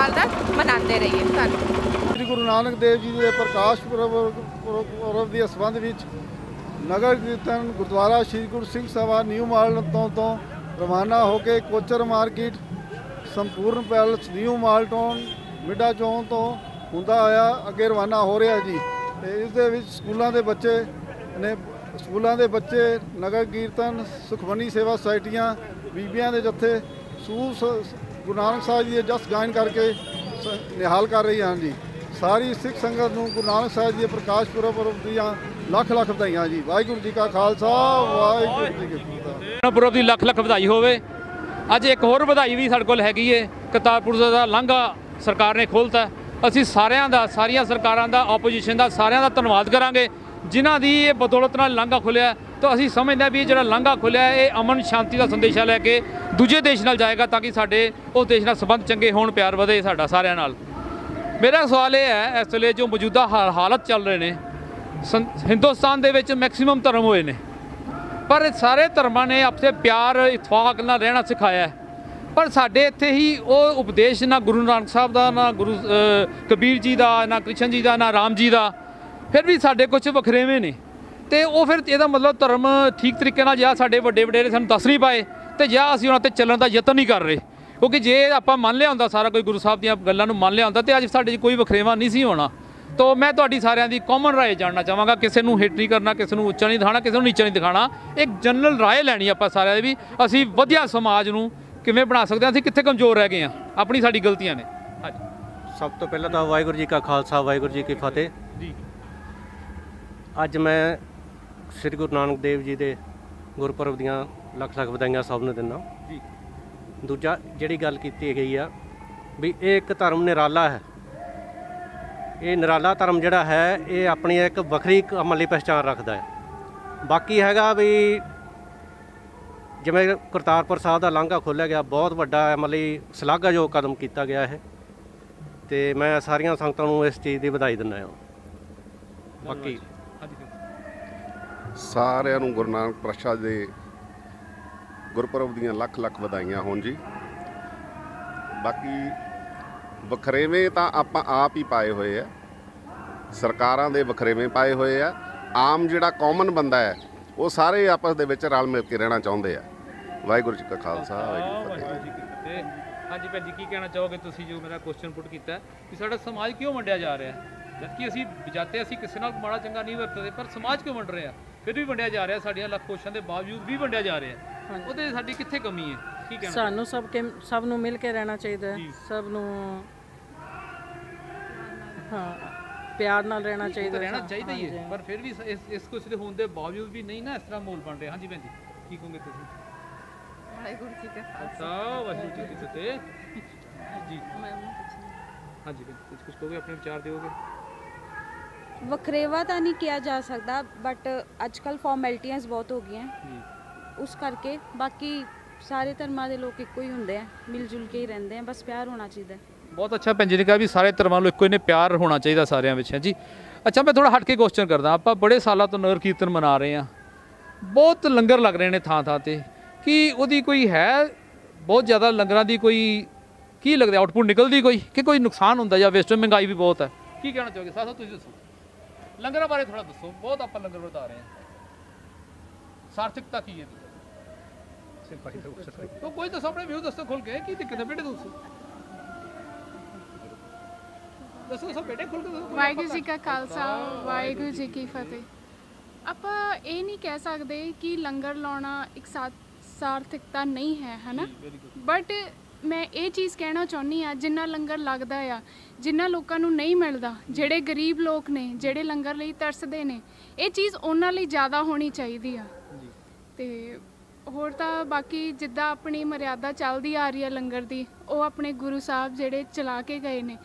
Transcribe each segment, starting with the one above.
साल तक मनाते रहिए। धन्यवाद। श्री गुरु नानक देव जी के प्रकाश पुरब के संबंध में नगर कीर्तन गुरुद्वारा श्री गुरु सिंह सभा न्यू माल तो रवाना होकर कोचर मार्केट संपूर्ण पैलेस न्यू मालटोन मिडा चौक तो ਹੁੰਦਾ ਆਇਆ ਅੱਗੇ ਰਵਾਨਾ ਹੋ ਰਿਹਾ ਜੀ। ਤੇ ਇਸ ਦੇ ਵਿੱਚ ਸਕੂਲਾਂ ਦੇ ਬੱਚੇ ਨਗਰ ਕੀਰਤਨ ਸੁਖਮਨੀ ਸੇਵਾ ਸੁਸਾਇਟੀਆਂ ਬੀਬੀਆਂ ਦੇ ਜੱਥੇ ਗੁਰੂ ਨਾਨਕ ਸਾਹਿਬ ਜੀ ਦੇ ਜਸ ਗਾਇਨ ਕਰਕੇ ਨਿਹਾਲ ਕਰ ਰਹੀ ਹਨ ਜੀ। ਸਾਰੀ ਸਿੱਖ ਸੰਗਤ ਨੂੰ ਗੁਰੂ ਨਾਨਕ ਸਾਹਿਬ ਜੀ ਦੇ ਪ੍ਰਕਾਸ਼ ਪੁਰਬ ਦੀਆਂ ਲੱਖ ਲੱਖ ਵਧਾਈਆਂ ਜੀ। ਵਾਹਿਗੁਰੂ ਜੀ ਕਾ ਖਾਲਸਾ ਵਾਹਿਗੁਰੂ ਜੀ ਕੀ ਫਤਿਹ। ਪੁਰਬ ਦੀ ਲੱਖ ਲੱਖ ਵਧਾਈ ਹੋਵੇ। ਅੱਜ ਇੱਕ ਹੋਰ ਵਧਾਈ ਵੀ ਸਾਡੇ ਕੋਲ ਹੈਗੀ ਏ। ਕਰਤਾਰਪੁਰ ਦਾ ਲਾਂਘਾ ਸਰਕਾਰ ਨੇ ਖੋਲ੍ਹਤਾ। ਅਸੀਂ ਸਾਰੀਆਂ ਸਰਕਾਰਾਂ ਦਾ ਆਪੋਜੀਸ਼ਨ ਦਾ ਸਾਰਿਆਂ ਦਾ ਧੰਨਵਾਦ ਕਰਾਂਗੇ ਜਿਨ੍ਹਾਂ ਦੀ ਇਹ ਬਦੌਲਤ ਨਾਲ ਲਾਂਘਾ ਖੁੱਲਿਆ। ਤਾਂ ਅਸੀਂ ਸਮਝਦੇ ਵੀ ਜਿਹੜਾ ਲਾਂਘਾ ਖੁੱਲਿਆ ਇਹ ਅਮਨ ਸ਼ਾਂਤੀ ਦਾ ਸੰਦੇਸ਼ਾ ਲੈ ਕੇ ਦੂਜੇ ਦੇਸ਼ ਨਾਲ ਜਾਏਗਾ ਤਾਂ ਕਿ ਸਾਡੇ ਉਸ ਦੇਸ਼ ਨਾਲ ਸੰਬੰਧ ਚੰਗੇ ਹੋਣ, ਪਿਆਰ ਵਧੇ ਸਾਡਾ ਸਾਰਿਆਂ ਨਾਲ। ਮੇਰਾ ਸਵਾਲ ਇਹ ਹੈ, ਇਸ ਵੇਲੇ ਜੋ ਮੌਜੂਦਾ ਹਾਲਤ ਚੱਲ ਰਹੇ ਨੇ ਹਿੰਦੁਸਤਾਨ ਦੇ ਵਿੱਚ ਮੈਕਸੀਮਮ ਧਰਮ ਹੋਏ ਨੇ, ਪਰ ਸਾਰੇ ਧਰਮਾਂ ਨੇ ਆਪਸੇ ਪਿਆਰ ਇਤਫਾਕ ਨਾਲ ਰਹਿਣਾ ਸਿਖਾਇਆ। ਪਰ ਸਾਡੇ ਇੱਥੇ ਹੀ ਉਹ ਉਪਦੇਸ਼ ਨਾ ਗੁਰੂ ਨਾਨਕ ਸਾਹਿਬ ਦਾ, ਨਾ ਗੁਰੂ ਕਬੀਰ ਜੀ ਦਾ, ਨਾ ਕ੍ਰਿਸ਼ਨ ਜੀ ਦਾ, ਨਾ ਰਾਮ ਜੀ ਦਾ। ਫਿਰ ਵੀ ਸਾਡੇ ਕੁਝ ਵਖਰੇਵੇਂ ਨੇ ਅਤੇ ਉਹ ਫਿਰ ਇਹਦਾ ਮਤਲਬ ਧਰਮ ਠੀਕ ਤਰੀਕੇ ਨਾਲ ਜਾਂ ਸਾਡੇ ਵੱਡੇ ਵਡੇਰੇ ਸਾਨੂੰ ਦੱਸ ਨਹੀਂ ਪਾਏ ਅਤੇ ਜਾਂ ਅਸੀਂ ਉਹਨਾਂ 'ਤੇ ਚੱਲਣ ਦਾ ਯਤਨ ਨਹੀਂ ਕਰ ਰਹੇ। ਕਿਉਂਕਿ ਜੇ ਆਪਾਂ ਮੰਨ ਲਿਆ ਹੁੰਦਾ ਸਾਰਾ ਕੋਈ ਗੁਰੂ ਸਾਹਿਬ ਦੀਆਂ ਗੱਲਾਂ ਨੂੰ ਮੰਨ ਲਿਆ ਹੁੰਦਾ ਅਤੇ ਅੱਜ ਸਾਡੇ 'ਚ ਕੋਈ ਵਖਰੇਵਾਂ ਨਹੀਂ ਸੀ ਹੋਣਾ। ਤਾਂ ਮੈਂ ਤੁਹਾਡੀ ਸਾਰਿਆਂ ਦੀ ਕਾਮਨ ਰਾਏ ਜਾਣਨਾ ਚਾਹਾਂਗਾ। ਕਿਸੇ ਨੂੰ ਹਿੱਟ ਨਹੀਂ ਕਰਨਾ, ਕਿਸੇ ਨੂੰ ਉੱਚਾ ਨਹੀਂ ਦਿਖਾਉਣਾ, ਕਿਸੇ ਨੂੰ ਨੀਚਾ ਨਹੀਂ ਦਿਖਾਉਣਾ। ਇੱਕ ਜਨਰਲ ਰਾਏ ਲੈਣੀ ਆਪਾਂ ਸਾਰਿਆਂ ਦੀ ਵੀ ਅਸੀਂ ਵਧੀਆ ਸਮਾਜ ਨੂੰ ਕਿਵੇਂ ਬਣਾ ਸਕਦੇ ਹਾਂ, ਅਸੀਂ ਕਿੱਥੇ ਕਮਜ਼ੋਰ ਰਹਿ ਗਏ ਹਾਂ, ਆਪਣੀ ਸਾਡੀ ਗਲਤੀਆਂ ਨੇ। ਹਾਂਜੀ, ਸਭ ਤੋਂ ਪਹਿਲਾਂ ਤਾਂ ਵਾਹਿਗੁਰੂ ਜੀ ਕਾ ਖਾਲਸਾ ਵਾਹਿਗੁਰੂ ਜੀ ਕੀ ਫਤਿਹ ਜੀ। ਅੱਜ ਮੈਂ ਸ੍ਰੀ ਗੁਰੂ ਨਾਨਕ ਦੇਵ ਜੀ ਦੇ ਗੁਰਪੁਰਬ ਦੀਆਂ ਲੱਖ ਲੱਖ ਵਧਾਈਆਂ ਸਭ ਨੂੰ ਦਿੰਦਾ ਜੀ। ਦੂਜਾ ਜਿਹੜੀ ਗੱਲ ਕੀਤੀ ਗਈ ਆ ਵੀ ਇਹ ਇੱਕ ਧਰਮ ਨਿਰਾਲਾ ਹੈ। ਇਹ ਨਿਰਾਲਾ ਧਰਮ ਜਿਹੜਾ ਹੈ ਇਹ ਆਪਣੀ ਇੱਕ ਵੱਖਰੀ ਅਮਲੀ ਪਹਿਚਾਣ ਰੱਖਦਾ ਹੈ। ਬਾਕੀ ਹੈਗਾ ਵੀ ਜਿਵੇਂ ਕਰਤਾਰਪੁਰ ਸਾਹਿਬ ਦਾ ਲਾਂਘਾ ਖੋਲ੍ਹਿਆ ਗਿਆ, ਬਹੁਤ ਵੱਡਾ ਅਮਲੀ ਸ਼ਲਾਘਾਯੋਗ ਕਦਮ ਕੀਤਾ ਗਿਆ ਹੈ ਅਤੇ ਮੈਂ ਸਾਰੀਆਂ ਸੰਗਤਾਂ ਨੂੰ ਇਸ ਚੀਜ਼ ਦੀ ਵਧਾਈ ਦਿੰਦਾ ਹਾਂ। ਬਾਕੀ ਸਾਰਿਆਂ ਨੂੰ ਗੁਰੂ ਨਾਨਕ ਪ੍ਰਸ਼ਾਦ ਦੇ ਗੁਰਪੁਰਬ ਦੀਆਂ ਲੱਖ ਲੱਖ ਵਧਾਈਆਂ ਹੋਣ ਜੀ। ਬਾਕੀ ਵਖਰੇਵੇਂ ਤਾਂ ਆਪਾਂ ਆਪ ਹੀ ਪਾਏ ਹੋਏ ਆ, ਸਰਕਾਰਾਂ ਦੇ ਵਖਰੇਵੇਂ ਪਾਏ ਹੋਏ ਆ। ਆਮ ਜਿਹੜਾ ਕਾਮਨ ਬੰਦਾ ਹੈ ਉਹ ਸਾਰੇ ਆਪਸ ਦੇ ਵਿੱਚ ਰਲ ਮਿਲ ਕੇ ਰਹਿਣਾ ਚਾਹੁੰਦੇ ਆ। ਵਾਹਿਗੁਰੂ ਜੀ ਕਾ ਖਾਲਸਾ ਵਾਹਿਗੁਰੂ ਜੀ ਕੀ ਫਤਿਹ। ਹਾਂਜੀ ਭੈਣ ਜੀ, ਕੀ ਕਹਿਣਾ ਚਾਹੋਗੇ ਤੁਸੀਂ ਜੋ ਮੇਰਾ ਕੁਐਸਚਨ ਪੁੱਟ ਕੀਤਾ ਕਿ ਸਾਡਾ ਸਮਾਜ ਕਿਉਂ ਵੰਡਿਆ ਜਾ ਰਿਹਾ? ਜਦਕਿ ਅਸੀਂ ਬਜਾਤੇ ਅਸੀਂ ਕਿਸੇ ਨਾਲ ਮਾੜਾ ਚੰਗਾ ਨਹੀਂ ਵਰਤਦੇ, ਪਰ ਸਮਾਜ ਕਿਉਂ ਵੰਡ ਰਿਹਾ? ਫਿਰ ਵੀ ਵੰਡਿਆ ਜਾ ਰਿਹਾ। ਸਾਡੀਆਂ ਲੱਖ ਕੋਸ਼ਿਸ਼ਾਂ ਦੇ ਬਾਵਜੂਦ ਵੀ ਵੰਡਿਆ ਜਾ ਰਿਹਾ। ਉਹਦੇ ਸਾਡੀ ਕਿੱਥੇ ਕਮੀ ਹੈ? ਕੀ ਕਹਿਣਾ? ਸਾਨੂੰ ਸਭ ਨੂੰ ਮਿਲ ਕੇ ਰਹਿਣਾ ਚਾਹੀਦਾ ਹੈ, ਸਭ ਨੂੰ ਹਾਂ ਪਿਆਰ ਨਾਲ ਰਹਿਣਾ ਚਾਹੀਦਾ ਹੀ ਹੈ। ਪਰ ਫਿਰ ਵੀ ਇਸ ਕੁਛ ਦੇ ਹੋਣ ਦੇ ਬਾਵਜੂਦ ਵੀ ਨਹੀਂ ਨਾ ਇਸ ਤਰ੍ਹਾਂ ਮਾਹੌਲ ਬਣ ਰਿਹਾ। ਹਾਂਜੀ ਭੈਣ ਜੀ, ਕੀ ਕਹੋਗੇ ਤੁਸੀਂ? ਵਾਹਿਗੁਰੂ ਜੀ ਕਾ ਖਾਲਸਾ ਵਾਹਿਗੁਰੂ ਜੀ ਕੀ ਫਤਿਹ ਜੀ। ਹਾਂਜੀ ਭੈਣ, ਕੁਝ ਕਹੋਗੇ, ਆਪਣੇ ਵਿਚਾਰ ਦਿਓਗੇ? ਵਖਰੇਵਾ ਤਾਂ ਨਹੀਂ ਕਿਹਾ ਜਾ ਸਕਦਾ, ਬਟ ਅੱਜ ਕੱਲ੍ਹ ਫਾਰਮੈਲਿਟੀਆਂ ਬਹੁਤ ਹੋ ਗਈਆਂ ਉਸ ਕਰਕੇ। ਬਾਕੀ ਸਾਰੇ ਧਰਮਾਂ ਦੇ ਲੋਕ ਇੱਕੋ ਹੀ ਹੁੰਦੇ ਆ, ਮਿਲ ਜੁਲ ਕੇ ਹੀ ਰਹਿੰਦੇ ਆ, ਬਸ ਪਿਆਰ ਹੋਣਾ ਚਾਹੀਦਾ। ਬਹੁਤ ਅੱਛਾ ਭੈਣ ਜੀ ਨੇ ਕਿਹਾ ਵੀ ਸਾਰੇ ਧਰਮਾਂ ਨੂੰ ਇੱਕੋ ਹੀ ਨੇ, ਪਿਆਰ ਹੋਣਾ ਚਾਹੀਦਾ ਸਾਰਿਆਂ ਵਿੱਚ ਹੈ ਜੀ। ਅੱਛਾ, ਮੈਂ ਥੋੜ੍ਹਾ ਹਟ ਕੇ ਕੁਐਸਚਨ ਕਰਦਾ। ਆਪਾਂ ਬੜੇ ਸਾਲਾਂ ਤੋਂ ਨਗਰ ਕੀਰਤਨ ਮਨਾ ਰਹੇ ਹਾਂ, ਬਹੁਤ ਲੰਗਰ ਲੱਗ ਰਹੇ ਨੇ ਥਾਂ ਥਾਂ 'ਤੇ। ਕੀ ਉਹਦੀ ਕੋਈ ਹੈ ਬਹੁਤ ਜ਼ਿਆਦਾ ਲੰਗਰਾਂ ਦੀ ਕੋਈ ਕੀ ਲੱਗਦਾ ਆਊਟਪੁੱਟ ਨਿਕਲਦੀ ਕੋਈ, ਕਿ ਕੋਈ ਨੁਕਸਾਨ ਹੁੰਦਾ ਜਾਂ ਵੇਸਟ? ਮਹਿੰਗਾਈ ਵੀ ਬਹੁਤ ਹੈ। ਕੀ ਕਹਿਣਾ ਚਾਹੋਗੇ ਸਾਥ? ਤੁਸੀਂ ਦੱਸੋ, ਲੰਗਰਾਂ ਬਾਰੇ ਥੋੜ੍ਹਾ ਦੱਸੋ। ਬਹੁਤ ਆਪਾਂ ਲੰਗਰ ਵਰਤਾ ਰਹੇ ਹਾਂ, ਸਾਰਥਕਤਾ ਕੀ ਹੈ? तो कोई तो अपने व्यू दोस्तों खोल के की दिक्कत है बेटे? दोस्तों सब बेटे खोल के। वाहिगुरू जी का खालसा वाहिगुरू जी की फतेह। ਆਪਾਂ ਇਹ ਨਹੀਂ ਕਹਿ ਸਕਦੇ ਕਿ ਲੰਗਰ ਲਾਉਣਾ ਇੱਕ ਸਾਰਥਕਤਾ ਨਹੀਂ ਹੈ ਨਾ, ਬਟ ਮੈਂ ਇਹ ਚੀਜ਼ ਕਹਿਣਾ ਚਾਹੁੰਦੀ ਹਾਂ ਜਿੰਨਾ ਲੰਗਰ ਲੱਗਦਾ ਆ, ਜਿੰਨਾ ਲੋਕਾਂ ਨੂੰ ਨਹੀਂ ਮਿਲਦਾ, ਜਿਹੜੇ ਗਰੀਬ ਲੋਕ ਨੇ, ਜਿਹੜੇ ਲੰਗਰ ਲਈ ਤਰਸਦੇ ਨੇ, ਇਹ ਚੀਜ਼ ਉਹਨਾਂ ਲਈ ਜ਼ਿਆਦਾ ਹੋਣੀ ਚਾਹੀਦੀ ਆ। ਤੇ ਹੋਰ ਤਾਂ ਬਾਕੀ ਜਿੱਦਾਂ ਆਪਣੀ ਮਰਿਆਦਾ ਚੱਲਦੀ ਆ ਰਹੀ ਹੈ ਲੰਗਰ ਦੀ, ਉਹ ਆਪਣੇ ਗੁਰੂ ਸਾਹਿਬ ਜਿਹੜੇ ਚਲਾ ਕੇ ਗਏ ਨੇ,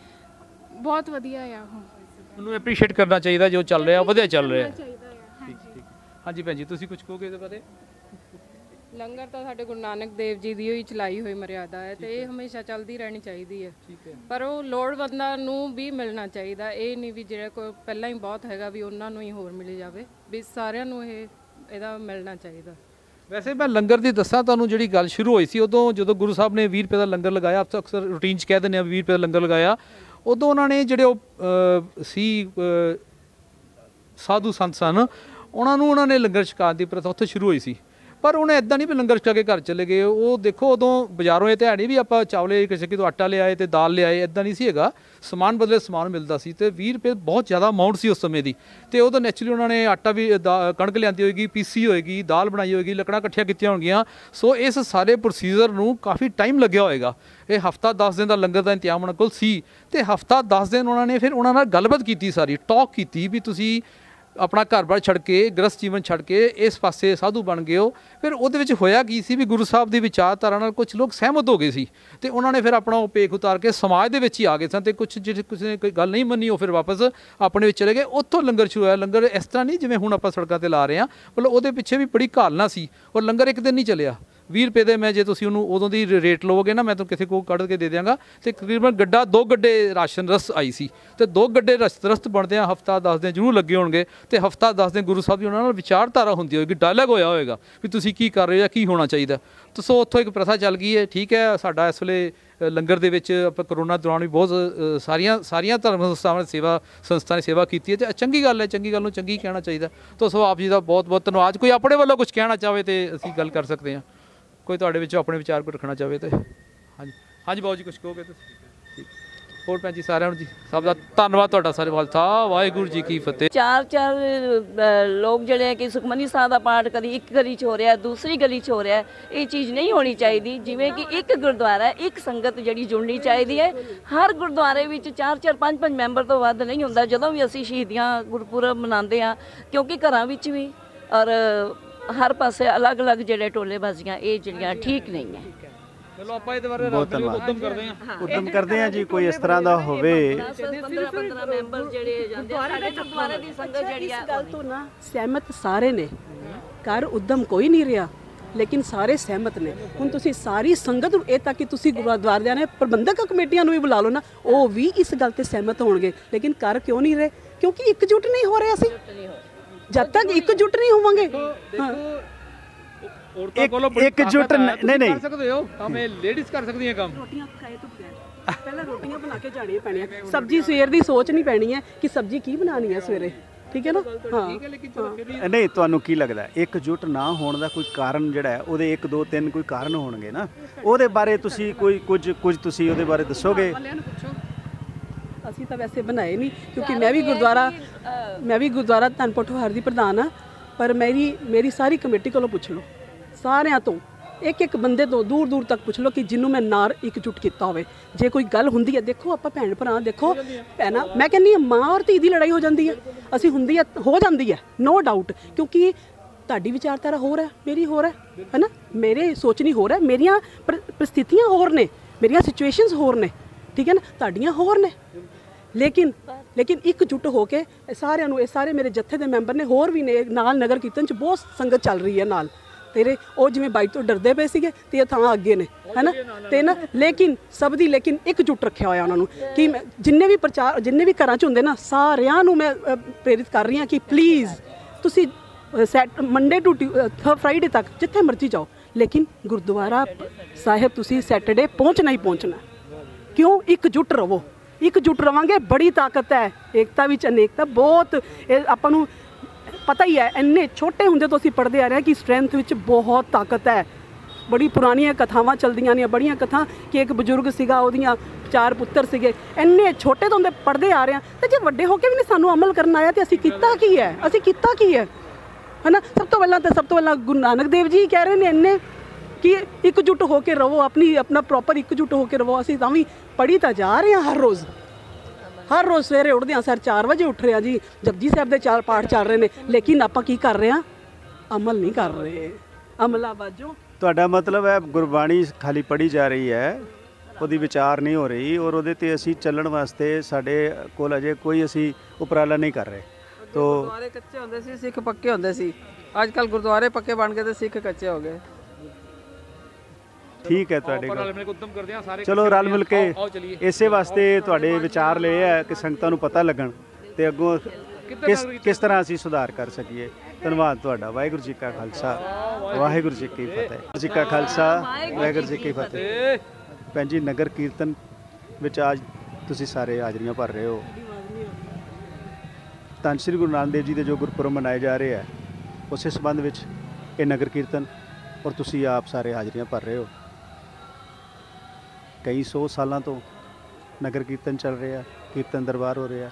ਬਹੁਤ ਵਧੀਆ ਆ। ਉਹ ਉਹਨੂੰ ਐਪਰੀਸ਼ੀਏਟ ਕਰਨਾ ਚਾਹੀਦਾ, ਜੋ ਚੱਲ ਰਿਹਾ ਵਧੀਆ ਚੱਲ ਰਿਹਾ। ਹਾਂਜੀ ਭੈਣ ਜੀ, ਤੁਸੀਂ ਕੁਝ ਕਹੋਗੇ ਇਹਦੇ ਬਾਰੇ? ਲੰਗਰ ਤਾਂ ਸਾਡੇ ਗੁਰੂ ਨਾਨਕ ਦੇਵ ਜੀ ਦੀ ਹੀ ਚਲਾਈ ਹੋਈ ਮਰਿਆਦਾ ਹੈ ਤੇ ਇਹ ਹਮੇਸ਼ਾ ਚੱਲਦੀ ਰਹਿਣੀ ਚਾਹੀਦੀ ਹੈ। ਪਰ ਉਹ ਲੋੜਵੰਦਾਂ ਨੂੰ ਵੀ ਮਿਲਣਾ ਚਾਹੀਦਾ, ਇਹ ਨਹੀਂ ਵੀ ਜਿਹੜਾ ਕੋਈ ਪਹਿਲਾਂ ਹੀ ਬਹੁਤ ਹੈਗਾ ਵੀ ਉਹਨਾਂ ਨੂੰ ਹੀ ਹੋਰ ਮਿਲੀ ਜਾਵੇ, ਵੀ ਸਾਰਿਆਂ ਨੂੰ ਇਹਦਾ ਮਿਲਣਾ ਚਾਹੀਦਾ। ਵੈਸੇ ਮੈਂ ਲੰਗਰ ਦੀ ਦੱਸਾਂ ਤੁਹਾਨੂੰ, ਜਿਹੜੀ ਗੱਲ ਸ਼ੁਰੂ ਹੋਈ ਸੀ ਉਦੋਂ ਜਦੋਂ ਗੁਰੂ ਸਾਹਿਬ ਨੇ 20 ਰੁਪਏ ਦਾ ਲੰਗਰ ਲਗਾਇਆ, ਆਪਾਂ ਅਕਸਰ ਰੂਟੀਨ 'ਚ ਕਹਿ ਦਿੰਦੇ ਆ 20 ਰੁਪਏ ਦਾ ਲੰਗਰ ਲਗਾਇਆ, ਉਦੋਂ ਉਹਨਾਂ ਨੇ ਜਿਹੜੇ ਉਹ ਸੀ ਸਾਧੂ ਸੰਤ ਸਨ, ਉਹਨਾਂ ਨੇ ਲੰਗਰ ਛਕਾਉਣ ਦੀ ਪ੍ਰਥਾ ਉੱਥੇ ਸ਼ੁਰੂ ਹੋਈ ਸੀ। ਪਰ ਉਹਨੇ ਇਦਾਂ ਨਹੀਂ ਵੀ ਲੰਗਰ ਛਕਾ ਕੇ ਘਰ ਚਲੇ ਗਏ। ਉਹ ਦੇਖੋ ਉਦੋਂ ਬਾਜ਼ਾਰੋਂ ਇਹ ਤਾਂ ਨਹੀਂ ਵੀ ਆਪਾਂ ਚਾਵਲੇ ਕਿਸੇ ਕਿਤੋਂ ਆਟਾ ਲਿਆਏ ਤੇ ਦਾਲ ਲਿਆਏ, ਇਦਾਂ ਨਹੀਂ ਸੀ ਹੈਗਾ, ਸਮਾਨ ਬਦਲੇ ਸਮਾਨ ਮਿਲਦਾ ਸੀ ਤੇ 20 ਰੁਪਏ ਬਹੁਤ ਜ਼ਿਆਦਾ ਅਮਾਊਂਟ ਸੀ ਉਸ ਸਮੇਂ ਦੀ। ਤੇ ਉਦੋਂ ਨੈਚੁਰਲੀ ਉਹਨਾਂ ਨੇ ਆਟਾ ਵੀ ਕਣਕ ਲਿਆਂਦੀ ਹੋਏਗੀ, ਪੀਸੀ ਹੋਏਗੀ, ਦਾਲ ਬਣਾਈ ਹੋਏਗੀ, ਲੱਕੜਾਂ ਇਕੱਠੀਆਂ ਕੀਤੀਆਂ ਹੋਣਗੀਆਂ। ਸੋ ਇਸ ਸਾਰੇ ਪ੍ਰੋਸੀਜਰ ਨੂੰ ਕਾਫੀ ਟਾਈਮ ਲੱਗਿਆ ਹੋਏਗਾ। ਇਹ ਹਫਤਾ 10 ਦਿਨ ਦਾ ਲੰਗਰ ਦਾ ਇੰਤਜ਼ਾਮ ਉਹਨਾਂ ਕੋਲ ਸੀ ਤੇ ਹਫਤਾ 10 ਦਿਨ ਉਹਨਾਂ ਨੇ ਫਿਰ ਉਹਨਾਂ ਨਾਲ ਗੱਲਬਾਤ ਕੀਤੀ, ਸਾਰੀ ਟਾਕ ਕੀਤੀ ਵੀ ਤੁਸੀਂ ਆਪਣਾ ਘਰ-ਬਾਰ ਛੱਡ ਕੇ, ਗ੍ਰਸਤ ਜੀਵਨ ਛੱਡ ਕੇ ਇਸ ਪਾਸੇ ਸਾਧੂ ਬਣ ਗਏ ਹੋ। ਫਿਰ ਉਹਦੇ ਵਿੱਚ ਹੋਇਆ ਕੀ ਸੀ ਵੀ ਗੁਰੂ ਸਾਹਿਬ ਦੀ ਵਿਚਾਰਧਾਰਾ ਨਾਲ ਕੁਝ ਲੋਕ ਸਹਿਮਤ ਹੋ ਗਏ ਸੀ ਤੇ ਉਹਨਾਂ ਨੇ ਫਿਰ ਆਪਣਾ ਉਹ ਭੇਖ ਉਤਾਰ ਕੇ ਸਮਾਜ ਦੇ ਵਿੱਚ ਹੀ ਆ ਗਏ ਸਨ ਤੇ ਕੁਝ ਜਿਹੜੇ ਕਿਸੇ ਨੇ ਕੋਈ ਗੱਲ ਨਹੀਂ ਮੰਨੀ ਉਹ ਫਿਰ ਵਾਪਸ ਆਪਣੇ ਵਿੱਚ ਚਲੇ ਗਏ। ਉੱਥੋਂ ਲੰਗਰ ਸ਼ੁਰੂ ਹੋਇਆ। ਲੰਗਰ ਇਸ ਤਰ੍ਹਾਂ ਨਹੀਂ ਜਿਵੇਂ ਹੁਣ ਆਪਾਂ ਸੜਕਾਂ ਤੇ ਲਾ ਰਹੇ ਹਾਂ, ਮਤਲਬ ਉਹਦੇ ਪਿੱਛੇ ਵੀ ਬੜੀ ਘਾਲਨਾ ਸੀ ਔਰ ਲੰਗਰ ਇੱਕ ਦਿਨ ਨਹੀਂ ਚੱਲਿਆ। 20 ਰੁਪਏ ਦੇ ਮੈਂ ਜੇ ਤੁਸੀਂ ਉਹਨੂੰ ਉਦੋਂ ਦੀ ਰੇਟ ਲਵੋਗੇ ਨਾ, ਮੈਂ ਤਾਂ ਕਿਸੇ ਕੋਲ ਕੱਢ ਕੇ ਦੇ ਦਿਆਂਗਾ ਤੇ ਤਕਰੀਬਨ ਗੱਡਾ 2 ਗੱਡੇ ਰਾਸ਼ਨ ਰਸ ਆਈ ਸੀ ਤੇ 2 ਗੱਡੇ ਰਸਤ ਬਣਦਿਆਂ ਹਫਤਾ 10 ਦਿਨ ਜ਼ਰੂਰ ਲੱਗੇ ਹੋਣਗੇ ਤੇ ਹਫਤਾ 10 ਦਿਨ ਗੁਰੂ ਸਾਹਿਬ ਦੀ ਉਹਨਾਂ ਨਾਲ ਵਿਚਾਰਧਾਰਾ ਹੁੰਦੀ ਹੋਏਗੀ, ਡਾਇਲੌਗ ਹੋਇਆ ਹੋਏਗਾ ਵੀ ਤੁਸੀਂ ਕੀ ਕਰ ਰਹੇ ਹੋ ਜਾਂ ਕੀ ਹੋਣਾ ਚਾਹੀਦਾ। ਤਾਂ ਸੋ ਉੱਥੋਂ ਇੱਕ ਪ੍ਰਥਾ ਚੱਲ ਗਈ ਹੈ। ਠੀਕ ਹੈ, ਸਾਡਾ ਇਸ ਵੇਲੇ ਲੰਗਰ ਦੇ ਵਿੱਚ ਆਪਾਂ ਕਰੋਨਾ ਦੌਰਾਨ ਵੀ ਬਹੁਤ ਸਾਰੀਆਂ ਧਰਮ ਸੰਸਥਾ ਨੇ ਸੇਵਾ ਕੀਤੀ ਹੈ ਤੇ ਚੰਗੀ ਗੱਲ ਹੈ, ਚੰਗੀ ਗੱਲ ਨੂੰ ਚੰਗੀ ਕਹਿਣਾ ਚਾਹੀਦਾ। ਤਾਂ ਸੋ ਆਪ ਜੀ ਦਾ ਬਹੁਤ ਬਹੁਤ ਧੰਨਵਾਦ। ਕੋਈ ਆਪਣੇ ਵੱਲੋਂ ਕੁਝ ਕਹਿਣਾ ਚਾਹਵੇ ਤੇ ਅਸੀਂ ਗੱਲ ਕਰ ਸਕਦੇ ਹਾਂ, ਕੋਈ ਤੁਹਾਡੇ ਵਿੱਚੋਂ ਆਪਣੇ ਵਿਚਾਰ ਕੋਈ ਰੱਖਣਾ ਚਾਹਵੇ ਤੇ। ਹਾਂਜੀ ਬਾਬੂ ਜੀ ਕੁਝ ਕਹੋਗੇ ਤੁਸੀਂ? ਠੀਕ, ਹੋਰ ਭੈਣ ਜੀ ਸਾਰਿਆਂ ਨੂੰ ਜੀ ਸਭ ਦਾ ਧੰਨਵਾਦ ਤੁਹਾਡਾ। ਸਾਰੇ ਖਾਲਸਾ ਵਾਹਿਗੁਰੂ ਜੀ ਕੀ ਫਤਿਹ। ਚਾਰ ਲੋਕ ਜਿਹੜੇ ਹੈ ਕਿ ਸੁਖਮਨੀ ਸਾਹਿਬ ਦਾ ਪਾਠ ਕਦੀ ਇੱਕ ਗਲੀ 'ਚ ਹੋ ਰਿਹਾ, ਦੂਸਰੀ ਗਲੀ 'ਚ ਹੋ ਰਿਹਾ, ਇਹ ਚੀਜ਼ ਨਹੀਂ ਹੋਣੀ ਚਾਹੀਦੀ। ਜਿਵੇਂ ਕਿ ਇੱਕ ਗੁਰਦੁਆਰਾ ਇੱਕ ਸੰਗਤ ਜਿਹੜੀ ਜੁੜਨੀ ਚਾਹੀਦੀ ਹੈ। ਹਰ ਗੁਰਦੁਆਰੇ ਵਿੱਚ 4-4 5-5 ਮੈਂਬਰ ਤੋਂ ਵੱਧ ਨਹੀਂ ਹੁੰਦਾ ਜਦੋਂ ਵੀ ਅਸੀਂ ਸ਼ਹੀਦੀਆਂ ਗੁਰਪੁਰਬ ਮਨਾਉਂਦੇ ਹਾਂ, ਕਿਉਂਕਿ ਘਰਾਂ ਵਿੱਚ ਵੀ ਔਰ ਹਰ ਪਾਸੇ ਅਲੱਗ-ਅਲੱਗ ਜਿਹੜੇ ਟੋਲੇਬਾਜ਼ੀਆਂ ਇਹ ਜਿਹੜੀਆਂ ਠੀਕ ਨਹੀਂ ਹੈ। ਚਲੋ ਆਪਾਂ ਇਹਦੇ ਬਾਰੇ ਉਦਮ ਕਰਦੇ ਹਾਂ ਜੀ। ਕੋਈ ਇਸ ਤਰ੍ਹਾਂ ਦਾ ਹੋਵੇ 15 ਮੈਂਬਰ ਜਿਹੜੇ ਜਾਂਦੇ ਸਾਡੇ ਗੁਰਦੁਆਰੇ ਦੀ ਸੰਗਤ ਜਿਹੜੀ ਆ, ਇਸ ਗੱਲ ਤੋਂ ਨਾ ਸਹਿਮਤ ਸਾਰੇ ਨੇ। ਕਰ ਉਦਮ ਕੋਈ ਨਹੀਂ ਰਿਹਾ ਲੇਕਿਨ ਸਾਰੇ ਸਹਿਮਤ ਨੇ। ਹੁਣ ਤੁਸੀਂ ਸਾਰੀ ਸੰਗਤ ਨੂੰ ਇਹ ਤੱਕ ਕਿ ਤੁਸੀਂ ਗੁਰਦੁਆਰਿਆਂ ਨੇ ਪ੍ਰਬੰਧਕ ਕਮੇਟੀਆਂ ਨੂੰ ਵੀ ਬੁਲਾ ਲਓ ਨਾ, ਉਹ ਵੀ ਇਸ ਗੱਲ ਤੇ ਸਹਿਮਤ ਹੋਣਗੇ। ਲੇਕਿਨ ਕਰ ਕਿਉਂ ਨਹੀਂ ਰਹੇ? ਕਿਉਂਕਿ ਇਕਜੁੱਟ ਨਹੀਂ ਹੋ ਰਹੇ। ਅਸੀਂ ਜਦ ਤੱਕ ਇਕਜੁੱਟ ਨਹੀਂ ਹੋਵਾਂਗੇ ਇਕਜੁੱਟ ਨਹੀਂ ਕਰ ਸਕਦੇ ਹੋ ਕੰਮ, ਇਹ ਲੇਡੀਜ਼ ਕਰ ਸਕਦੀਆਂ ਕੰਮ। ਰੋਟੀਆਂ ਪਕਾਏ ਤੋਂ ਬਗੈਰ ਪਹਿਲਾਂ ਰੋਟੀਆਂ ਬਣਾ ਕੇ ਜਾਣੀਆਂ ਪੈਣੀਆਂ। ਸਬਜ਼ੀ ਸਵੇਰ ਦੀ ਸੋਚ ਨਹੀਂ ਪੈਣੀ ਹੈ ਕਿ ਸਬਜ਼ੀ ਕੀ ਬਣਾਉਣੀ ਹੈ ਸਵੇਰੇ, ਠੀਕ ਹੈ ਨਾ? ਹਾਂ ਨਹੀਂ, ਤੁਹਾਨੂੰ ਕੀ ਲੱਗਦਾ ਇਕਜੁੱਟ ਨਾ ਹੋਣ ਦਾ ਕੋਈ ਕਾਰਨ ਜਿਹੜਾ ਹੈ? ਉਹਦੇ 1 2 3 ਕੋਈ ਕਾਰਨ ਹੋਣਗੇ ਨਾ, ਉਹਦੇ ਬਾਰੇ ਤੁਸੀਂ ਕੁਝ ਤੁਸੀਂ ਉਹਦੇ ਬਾਰੇ ਦੱਸੋਗੇ? ਅਸੀਂ ਤਾਂ ਵੈਸੇ ਬਣਾਏ ਨਹੀਂ ਕਿਉਂਕਿ ਮੈਂ ਵੀ ਗੁਰਦੁਆਰਾ ਧੰਨਪੁਰ ਠੋਹਾਰ ਦੀ ਪ੍ਰਧਾਨ ਹਾਂ। ਪਰ ਮੇਰੀ ਸਾਰੀ ਕਮੇਟੀ ਕੋਲੋਂ ਪੁੱਛ ਲਓ, ਸਾਰਿਆਂ ਤੋਂ ਇੱਕ ਬੰਦੇ ਤੋਂ ਦੂਰ ਤੱਕ ਪੁੱਛ ਲਓ ਕਿ ਜਿਹਨੂੰ ਮੈਂ ਨਾਲ ਇਕਜੁੱਟ ਕੀਤਾ ਹੋਵੇ। ਜੇ ਕੋਈ ਗੱਲ ਹੁੰਦੀ ਹੈ, ਦੇਖੋ ਆਪਾਂ ਭੈਣ ਭਰਾ, ਦੇਖੋ ਭੈਣਾਂ, ਮੈਂ ਕਹਿੰਦੀ ਹਾਂ ਮਾਂ ਔਰ ਧੀ ਦੀ ਲੜਾਈ ਹੋ ਜਾਂਦੀ ਹੈ, ਹੋ ਜਾਂਦੀ ਹੈ ਨੋ ਡਾਊਟ, ਕਿਉਂਕਿ ਤੁਹਾਡੀ ਵਿਚਾਰਧਾਰਾ ਹੋਰ ਹੈ, ਮੇਰੀ ਹੋਰ ਹੈ ਨਾ, ਮੇਰੇ ਸੋਚਣੀ ਹੋਰ ਹੈ, ਮੇਰੀਆਂ ਪਰਿਸਥਿਤੀਆਂ ਹੋਰ ਨੇ, ਮੇਰੀਆਂ ਸਿਚੁਏਸ਼ਨਸ ਹੋਰ ਨੇ, ਠੀਕ ਹੈ ਨਾ, ਤੁਹਾਡੀਆਂ ਹੋਰ ਨੇ। ਲੇਕਿਨ ਇਕਜੁੱਟ ਹੋ ਕੇ ਸਾਰਿਆਂ ਨੂੰ, ਇਹ ਸਾਰੇ ਮੇਰੇ ਜੱਥੇ ਦੇ ਮੈਂਬਰ ਨੇ, ਹੋਰ ਵੀ ਨੇ ਨਾਲ, ਨਗਰ ਕੀਰਤਨ 'ਚ ਬਹੁਤ ਸੰਗਤ ਚੱਲ ਰਹੀ ਹੈ ਨਾਲ ਤੇਰੇ। ਉਹ ਜਿਵੇਂ ਬਾਈਕ ਤੋਂ ਡਰਦੇ ਪਏ ਸੀਗੇ ਤੇ ਇਹ ਥਾਂ ਅੱਗੇ ਨੇ, ਹੈ ਨਾ, ਤੇ ਨਾ ਲੇਕਿਨ ਸਭ ਦੀ ਇਕਜੁੱਟ ਰੱਖਿਆ ਹੋਇਆ ਉਹਨਾਂ ਨੂੰ ਕਿ ਜਿੰਨੇ ਵੀ ਘਰਾਂ 'ਚ ਹੁੰਦੇ ਨਾ, ਸਾਰਿਆਂ ਨੂੰ ਮੈਂ ਪ੍ਰੇਰਿਤ ਕਰ ਰਹੀ ਹਾਂ ਕਿ ਪਲੀਜ਼ ਤੁਸੀਂ ਮੰਡੇ ਟੂ ਫਰਾਈਡੇ ਤੱਕ ਜਿੱਥੇ ਮਰਜ਼ੀ ਜਾਓ, ਲੇਕਿਨ ਗੁਰਦੁਆਰਾ ਸਾਹਿਬ ਤੁਸੀਂ ਸੈਟਰਡੇ ਪਹੁੰਚਣਾ ਹੀ ਪਹੁੰਚਣਾ। ਕਿਉਂ? ਇਕਜੁੱਟ ਰਹੋ। ਇਕਜੁੱਟ ਰਵਾਂਗੇ ਬੜੀ ਤਾਕਤ ਹੈ। ਏਕਤਾ ਵਿੱਚ ਅਨੇਕਤਾ ਬਹੁਤ, ਇਹ ਆਪਾਂ ਨੂੰ ਪਤਾ ਹੀ ਹੈ। ਇੰਨੇ ਛੋਟੇ ਹੁੰਦੇ ਤੋਂ ਅਸੀਂ ਪੜ੍ਹਦੇ ਆ ਰਹੇ ਹਾਂ ਕਿ ਸਟਰੈਂਥ ਵਿੱਚ ਬਹੁਤ ਤਾਕਤ ਹੈ। ਬੜੀ ਪੁਰਾਣੀਆਂ ਕਥਾਵਾਂ ਚੱਲਦੀਆਂ ਨੇ, ਬੜੀਆਂ ਕਥਾ ਕਿ ਇੱਕ ਬਜ਼ੁਰਗ ਸੀਗਾ, ਉਹਦੀਆਂ 4 ਪੁੱਤਰ ਸੀਗੇ। ਇੰਨੇ ਛੋਟੇ ਤੋਂ ਹੁੰਦੇ ਪੜ੍ਹਦੇ ਆ ਰਹੇ ਹਾਂ ਤੇ ਜੇ ਵੱਡੇ ਹੋ ਕੇ ਵੀ ਨਹੀਂ ਸਾਨੂੰ ਅਮਲ ਕਰਨ ਆਇਆ ਤੇ ਅਸੀਂ ਕੀਤਾ ਕੀ ਹੈ? ਹੈ ਨਾ? ਸਭ ਤੋਂ ਪਹਿਲਾਂ ਗੁਰੂ ਨਾਨਕ ਦੇਵ ਜੀ ਕਹਿ ਰਹੇ ਨੇ ਇੰਨੇ ਕਿ ਇਕਜੁੱਟ ਹੋ ਕੇ ਰਹੋ, ਆਪਣਾ ਪ੍ਰੋਪਰ ਇਕਜੁੱਟ ਹੋ ਕੇ ਰਹੋ। ਅਸੀਂ ਤਾਂ ਵੀ ਪੜ੍ਹੀ ਤਾਂ ਜਾ ਰਹੇ ਹਾਂ ਹਰ ਰੋਜ਼ ਸਵੇਰੇ ਉੱਠਦੇ ਹਾਂ ਸਰ 4 ਵਜੇ ਉੱਠ ਰਹੇ ਹਾਂ ਜੀ, ਜਪਜੀ ਸਾਹਿਬ ਦੇ 4 ਪਾਠ ਚੱਲ ਰਹੇ ਨੇ, ਲੇਕਿਨ ਆਪਾਂ ਕੀ ਕਰ ਰਹੇ ਹਾਂ? ਅਮਲ ਨਹੀਂ ਕਰ ਰਹੇ। ਅਮਲਾ ਬਾਜੋ ਤੁਹਾਡਾ ਮਤਲਬ ਹੈ ਗੁਰਬਾਣੀ ਖਾਲੀ ਪੜ੍ਹੀ ਜਾ ਰਹੀ ਹੈ, ਉਹਦੀ ਵਿਚਾਰ ਨਹੀਂ ਹੋ ਰਹੀ ਔਰ ਉਹਦੇ ਤੇ ਅਸੀਂ ਚੱਲਣ ਵਾਸਤੇ ਸਾਡੇ ਕੋਲ ਅਜੇ ਕੋਈ ਅਸੀਂ ਉਪਰਾਲਾ ਨਹੀਂ ਕਰ ਰਹੇ। ਤੋ ਗੁਰਦੁਆਰੇ ਕੱਚੇ ਹੁੰਦੇ ਸੀ, ਸਿੱਖ ਪੱਕੇ ਹੁੰਦੇ ਸੀ। ਅੱਜ ਕੱਲ ਗੁਰਦੁਆਰੇ ਪੱਕੇ ਬਣ ਗਏ ਤੇ ਸਿੱਖ ਕੱਚੇ ਹੋ ਗਏ। ਠੀਕ ਹੈ ਤੁਹਾਡੇ ਕੋਲ, ਚਲੋ ਰਲ ਮਿਲ ਕੇ ਇਸੇ ਵਾਸਤੇ ਤੁਹਾਡੇ ਵਿਚਾਰ ਲਏ ਹੈ ਕਿ ਸੰਗਤਾਂ ਨੂੰ ਪਤਾ ਲੱਗਣ ਤੇ ਅੱਗੋਂ ਕਿਸ ਤਰ੍ਹਾਂ ਅਸੀਂ ਸੁਧਾਰ ਕਰ ਸਕੀਏ। ਧੰਨਵਾਦ ਤੁਹਾਡਾ। ਵਾਹਿਗੁਰੂ ਜੀ ਕਾ ਖਾਲਸਾ, ਵਾਹਿਗੁਰੂ ਜੀ ਕੀ ਫਤਿਹ। ਜੀ ਕਾ ਖਾਲਸਾ, ਵਾਹਿਗੁਰੂ ਜੀ ਕੀ ਫਤਿਹ। ਭੈਣ ਜੀ, ਨਗਰ ਕੀਰਤਨ ਵਿੱਚ ਅੱਜ ਤੁਸੀਂ ਸਾਰੇ ਹਾਜ਼ਰੀਆਂ ਭਰ ਰਹੇ ਹੋ। ਧੰਨ ਸ਼੍ਰੀ ਗੁਰੂ ਨਾਨਕ ਦੇਵ ਜੀ ਦੇ ਜੋ ਗੁਰਪੁਰਬ ਮਨਾਏ ਜਾ ਰਹੇ ਹੈ, ਉਸੇ ਸੰਬੰਧ ਵਿੱਚ ਇਹ ਨਗਰ ਕੀਰਤਨ ਔਰ ਤੁਸੀਂ ਆਪ ਸਾਰੇ ਹਾਜ਼ਰੀਆਂ ਭਰ ਰਹੇ ਹੋ। ਕਈ 100 ਸਾਲਾਂ ਤੋਂ ਨਗਰ ਕੀਰਤਨ ਚੱਲ ਰਿਹਾ, ਕੀਰਤਨ ਦਰਬਾਰ ਹੋ ਰਿਹਾ।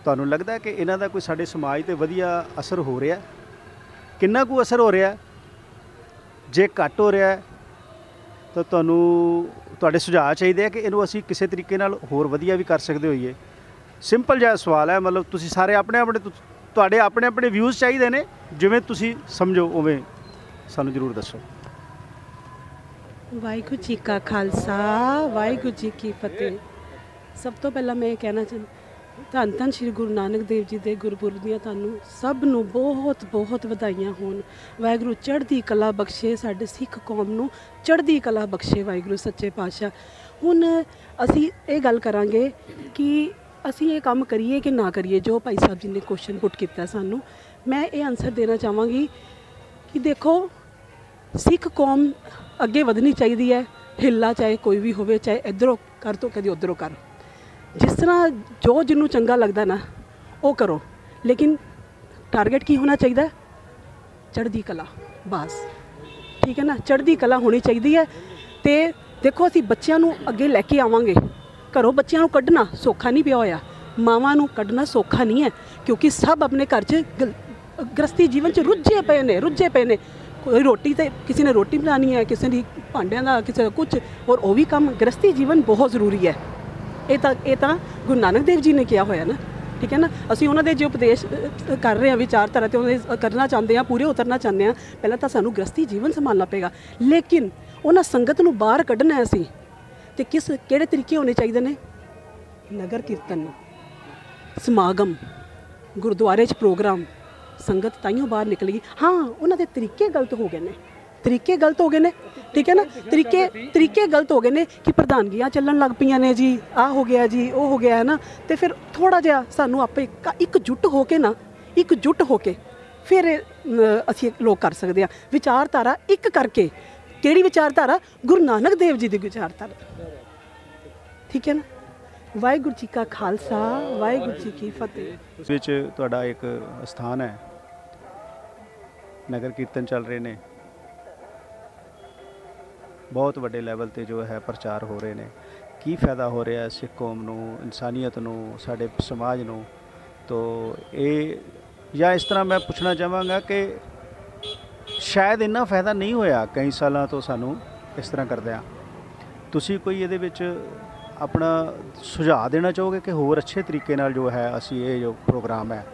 ਤੁਹਾਨੂੰ ਲੱਗਦਾ ਕਿ ਇਹਨਾਂ ਦਾ ਕੋਈ ਸਾਡੇ ਸਮਾਜ 'ਤੇ ਵਧੀਆ ਅਸਰ ਹੋ ਰਿਹਾ? ਕਿੰਨਾ ਕੁ ਅਸਰ ਹੋ ਰਿਹਾ? ਜੇ ਘੱਟ ਹੋ ਰਿਹਾ ਤਾਂ ਤੁਹਾਡੇ ਸੁਝਾਅ ਚਾਹੀਦੇ ਆ ਕਿ ਇਹਨੂੰ ਅਸੀਂ ਕਿਸੇ ਤਰੀਕੇ ਨਾਲ ਹੋਰ ਵਧੀਆ ਵੀ ਕਰ ਸਕਦੇ ਹੋਈਏ। ਸਿੰਪਲ ਜਿਹਾ ਸਵਾਲ ਹੈ, ਮਤਲਬ ਤੁਸੀਂ ਸਾਰੇ ਤੁਹਾਡੇ ਆਪਣੇ ਵਿਊਜ਼ ਚਾਹੀਦੇ ਨੇ, ਜਿਵੇਂ ਤੁਸੀਂ ਸਮਝੋ ਉਵੇਂ ਸਾਨੂੰ ਜ਼ਰੂਰ ਦੱਸੋ। ਵਾਹਿਗੁਰੂ ਜੀ ਕਾ ਖਾਲਸਾ, ਵਾਹਿਗੁਰੂ ਜੀ ਕੀ ਫਤਿਹ। ਸਭ ਤੋਂ ਪਹਿਲਾਂ ਮੈਂ ਇਹ ਕਹਿਣਾ ਧੰਨ ਸ਼੍ਰੀ ਗੁਰੂ ਨਾਨਕ ਦੇਵ ਜੀ ਦੇ ਗੁਰਪੁਰਬ ਦੀਆਂ ਤੁਹਾਨੂੰ ਸਭ ਨੂੰ ਬਹੁਤ ਬਹੁਤ ਵਧਾਈਆਂ ਹੋਣ। ਵਾਹਿਗੁਰੂ ਚੜ੍ਹਦੀ ਕਲਾ ਬਖਸ਼ੇ, ਸਾਡੇ ਸਿੱਖ ਕੌਮ ਨੂੰ ਚੜ੍ਹਦੀ ਕਲਾ ਬਖਸ਼ੇ ਵਾਹਿਗੁਰੂ ਸੱਚੇ ਪਾਤਸ਼ਾਹ। ਹੁਣ ਅਸੀਂ ਇਹ ਗੱਲ ਕਰਾਂਗੇ ਕਿ ਅਸੀਂ ਇਹ ਕੰਮ ਕਰੀਏ ਕਿ ਨਾ ਕਰੀਏ। ਜੋ ਭਾਈ ਸਾਹਿਬ ਜੀ ਨੇ ਕੁਐਸਚਨ ਪੁੱਟ ਕੀਤਾ ਸਾਨੂੰ, ਮੈਂ ਇਹ ਆਨਸਰ ਦੇਣਾ ਚਾਹਾਂਗੀ ਕਿ ਦੇਖੋ, ਸਿੱਖ ਕੌਮ ਅੱਗੇ ਵਧਣੀ ਚਾਹੀਦੀ ਹੈ। ਹਿੱਲਾ ਚਾਹੇ ਕੋਈ ਵੀ ਹੋਵੇ, ਚਾਹੇ ਇੱਧਰੋਂ ਕਰ ਤੋਂ ਕਦੇ ਉੱਧਰੋਂ ਕਰ, ਜਿਸ ਤਰ੍ਹਾਂ ਜੋ ਜਿਹਨੂੰ ਚੰਗਾ ਲੱਗਦਾ ਨਾ ਉਹ ਕਰੋ, ਲੇਕਿਨ ਟਾਰਗੇਟ ਕੀ ਹੋਣਾ ਚਾਹੀਦਾ? ਚੜ੍ਹਦੀ ਕਲਾ, ਬਸ। ਠੀਕ ਹੈ ਨਾ, ਚੜ੍ਹਦੀ ਕਲਾ ਹੋਣੀ ਚਾਹੀਦੀ ਹੈ। ਅਤੇ ਦੇਖੋ, ਅਸੀਂ ਬੱਚਿਆਂ ਨੂੰ ਅੱਗੇ ਲੈ ਕੇ ਆਵਾਂਗੇ। ਘਰੋਂ ਬੱਚਿਆਂ ਨੂੰ ਕੱਢਣਾ ਸੌਖਾ ਨਹੀਂ ਪਿਆ ਹੋਇਆ, ਮਾਵਾਂ ਨੂੰ ਕੱਢਣਾ ਸੌਖਾ ਨਹੀਂ ਹੈ, ਕਿਉਂਕਿ ਸਭ ਆਪਣੇ ਘਰ 'ਚ ਗ੍ਰਸਤੀ ਜੀਵਨ 'ਚ ਰੁੱਝੇ ਪਏ ਨੇ। ਕੋਈ ਰੋਟੀ ਤੇ ਕਿਸੇ ਨੇ ਰੋਟੀ ਬਣਾਉਣੀ ਹੈ, ਕਿਸੇ ਦੀ ਭਾਂਡਿਆਂ ਦਾ, ਕਿਸੇ ਦਾ ਕੁਛ, ਔਰ ਉਹ ਵੀ ਕੰਮ। ਗ੍ਰਸਤੀ ਜੀਵਨ ਬਹੁਤ ਜ਼ਰੂਰੀ ਹੈ। ਇਹ ਤਾਂ ਗੁਰੂ ਨਾਨਕ ਦੇਵ ਜੀ ਨੇ ਕਿਹਾ ਹੋਇਆ ਨਾ। ਠੀਕ ਹੈ ਨਾ, ਅਸੀਂ ਉਹਨਾਂ ਦੇ ਜੋ ਉਪਦੇਸ਼ ਕਰ ਰਹੇ ਹਾਂ, ਵਿਚਾਰਧਾਰਾ ਤੇ ਉਹਨਾਂ ਕਰਨਾ ਚਾਹੁੰਦੇ ਹਾਂ, ਪੂਰੇ ਉਤਰਨਾ ਚਾਹੁੰਦੇ ਹਾਂ। ਪਹਿਲਾਂ ਤਾਂ ਸਾਨੂੰ ਗ੍ਰਸਤੀ ਜੀਵਨ ਸੰਭਾਲਣਾ ਪਏਗਾ, ਲੇਕਿਨ ਉਹਨਾਂ ਸੰਗਤ ਨੂੰ ਬਾਹਰ ਕੱਢਣਾ ਅਸੀਂ, ਅਤੇ ਕਿਹੜੇ ਤਰੀਕੇ ਹੋਣੇ ਚਾਹੀਦੇ ਨੇ? ਨਗਰ ਕੀਰਤਨ, ਸਮਾਗਮ, ਗੁਰਦੁਆਰੇ 'ਚ ਪ੍ਰੋਗਰਾਮ, ਸੰਗਤ ਤਾਈਓ ਬਾਹਰ ਨਿਕਲੇਗੀ। ਹਾਂ, ਉਹਨਾਂ ਦੇ ਤਰੀਕੇ ਗਲਤ ਹੋ ਗਏ ਨੇ, ਠੀਕ ਹੈ ਨਾ, ਤਰੀਕੇ ਗਲਤ ਹੋ ਗਏ ਨੇ ਕਿ ਪ੍ਰਧਾਨਗੀਆਂ ਚੱਲਣ ਲੱਗ ਪਈਆਂ ਨੇ ਜੀ, ਆਹ ਹੋ ਗਿਆ ਜੀ, ਉਹ ਹੋ ਗਿਆ ਹੈ ਨਾ। ਅਤੇ ਫਿਰ ਥੋੜ੍ਹਾ ਜਿਹਾ ਸਾਨੂੰ ਆਪੇ ਇਕਜੁੱਟ ਹੋ ਕੇ ਫਿਰ ਅਸੀਂ ਲੋਕ ਕਰ ਸਕਦੇ ਹਾਂ। ਵਿਚਾਰਧਾਰਾ ਇੱਕ ਕਰਕੇ। ਕਿਹੜੀ ਵਿਚਾਰਧਾਰਾ? ਗੁਰੂ ਨਾਨਕ ਦੇਵ ਜੀ ਦੀ ਵਿਚਾਰਧਾਰਾ। ਠੀਕ ਹੈ ਨਾ। ਵਾਹਿਗੁਰੂ ਜੀ ਕਾ ਖਾਲਸਾ, ਵਾਹਿਗੁਰੂ ਜੀ ਕੀ ਫਤਿਹ। ਇਸ ਵਿੱਚ ਤੁਹਾਡਾ ਇੱਕ ਸਥਾਨ ਹੈ, ਨਗਰ ਕੀਰਤਨ ਚੱਲ ਰਹੇ ਨੇ, ਬਹੁਤ ਵੱਡੇ ਲੈਵਲ 'ਤੇ ਜੋ ਹੈ ਪ੍ਰਚਾਰ ਹੋ ਰਹੇ ਨੇ। ਕੀ ਫਾਇਦਾ ਹੋ ਰਿਹਾ ਸਿੱਖ ਕੌਮ ਨੂੰ, ਇਨਸਾਨੀਅਤ ਨੂੰ, ਸਾਡੇ ਸਮਾਜ ਨੂੰ? ਤੋ ਇਹ ਜਾਂ ਇਸ ਤਰ੍ਹਾਂ ਮੈਂ ਪੁੱਛਣਾ ਚਾਹਾਂਗਾ ਕਿ ਸ਼ਾਇਦ ਇੰਨਾ ਫਾਇਦਾ ਨਹੀਂ ਹੋਇਆ ਕਈ ਸਾਲਾਂ ਤੋਂ ਸਾਨੂੰ ਇਸ ਤਰ੍ਹਾਂ ਕਰਦਿਆਂ। ਤੁਸੀਂ ਕੋਈ ਇਹਦੇ ਵਿੱਚ ਆਪਣਾ ਸੁਝਾਅ ਦੇਣਾ ਚਾਹੋਗੇ ਕਿ ਹੋਰ ਅੱਛੇ ਤਰੀਕੇ ਨਾਲ ਜੋ ਹੈ ਅਸੀਂ ਇਹ ਜੋ ਪ੍ਰੋਗਰਾਮ ਹੈ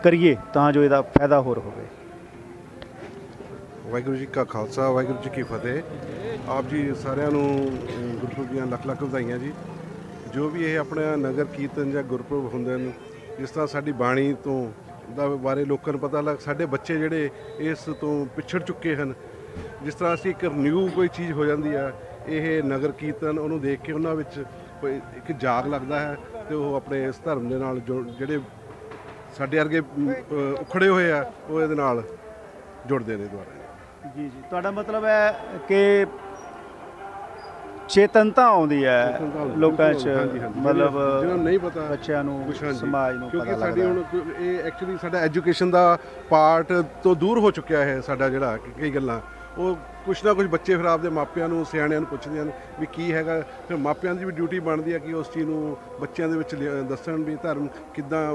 ਕਰੀਏ ਤਾਂ ਜੋ ਇਹਦਾ ਫਾਇਦਾ ਹੋਰ ਹੋਵੇ? ਵਾਹਿਗੁਰੂ ਜੀ ਕਾ ਖਾਲਸਾ, ਵਾਹਿਗੁਰੂ ਜੀ ਕੀ ਫਤਿਹ। ਆਪ ਜੀ ਸਾਰਿਆਂ ਨੂੰ ਗੁਰਪੁਰਬ ਦੀਆਂ ਲੱਖ ਲੱਖ ਵਧਾਈਆਂ ਜੀ। ਜੋ ਵੀ ਇਹ ਆਪਣਾ ਨਗਰ ਕੀਰਤਨ ਜਾਂ ਗੁਰਪੁਰਬ ਹੁੰਦੇ ਨੇ, ਜਿਸ ਤਰ੍ਹਾਂ ਸਾਡੀ ਬਾਣੀ ਤੋਂ ਦਾ ਬਾਰੇ ਲੋਕਾਂ ਨੂੰ ਪਤਾ ਲੱਗ, ਸਾਡੇ ਬੱਚੇ ਜਿਹੜੇ ਇਸ ਤੋਂ ਪਿਛੜ ਚੁੱਕੇ ਹਨ, ਜਿਸ ਤਰ੍ਹਾਂ ਅਸੀਂ ਇੱਕ ਨਿਊ ਕੋਈ ਚੀਜ਼ ਹੋ ਜਾਂਦੀ ਆ, ਇਹ ਨਗਰ ਕੀਰਤਨ ਉਹਨੂੰ ਦੇਖ ਕੇ ਉਹਨਾਂ ਵਿੱਚ ਕੋਈ ਇੱਕ ਜਾਗ ਲੱਗਦਾ ਹੈ, ਅਤੇ ਉਹ ਆਪਣੇ ਇਸ ਧਰਮ ਦੇ ਨਾਲ ਜਿਹੜੇ ਸਾਡੇ ਵਰਗੇ ਉਖੜੇ ਹੋਏ ਆ, ਉਹ ਇਹਦੇ ਨਾਲ ਜੁੜਦੇ ਨੇ ਦੁਬਾਰਾ। ਜੀ, ਤੁਹਾਡਾ ਮਤਲਬ ਹੈ ਕਿ ਚੇਤਨਤਾ ਆਉਂਦੀ ਹੈ ਲੋਕਾਂ 'ਚ, ਮਤਲਬ ਜਿਹਨਾਂ ਨੂੰ ਨਹੀਂ ਪਤਾ, ਬੱਚਿਆਂ ਨੂੰ, ਸਮਾਜ ਨੂੰ ਪਤਾ ਲੱਗਦਾ। ਸਾਡੀ ਹੁਣ ਇਹ ਐਕਚੁਅਲੀ ਸਾਡਾ ਐਜੂਕੇਸ਼ਨ ਦਾ ਪਾਰਟ ਤੋਂ ਦੂਰ ਹੋ ਚੁੱਕਿਆ ਹੈ। ਸਾਡਾ ਜਿਹੜਾ ਕਈ ਗੱਲਾਂ ਉਹ ਕੁਛ ਨਾ ਕੁਛ ਬੱਚੇ ਫਿਰ ਆਪਦੇ ਮਾਪਿਆਂ ਨੂੰ, ਸਿਆਣਿਆਂ ਨੂੰ ਪੁੱਛਦੇ ਹਨ ਵੀ ਕੀ ਹੈਗਾ। ਫਿਰ ਮਾਪਿਆਂ ਦੀ ਵੀ ਡਿਊਟੀ ਬਣਦੀ ਹੈ ਕਿ ਉਸ ਚੀਜ਼ ਨੂੰ ਬੱਚਿਆਂ ਦੇ ਵਿੱਚ ਦੱਸਣ ਵੀ ਧਰਮ ਕਿੱਦਾਂ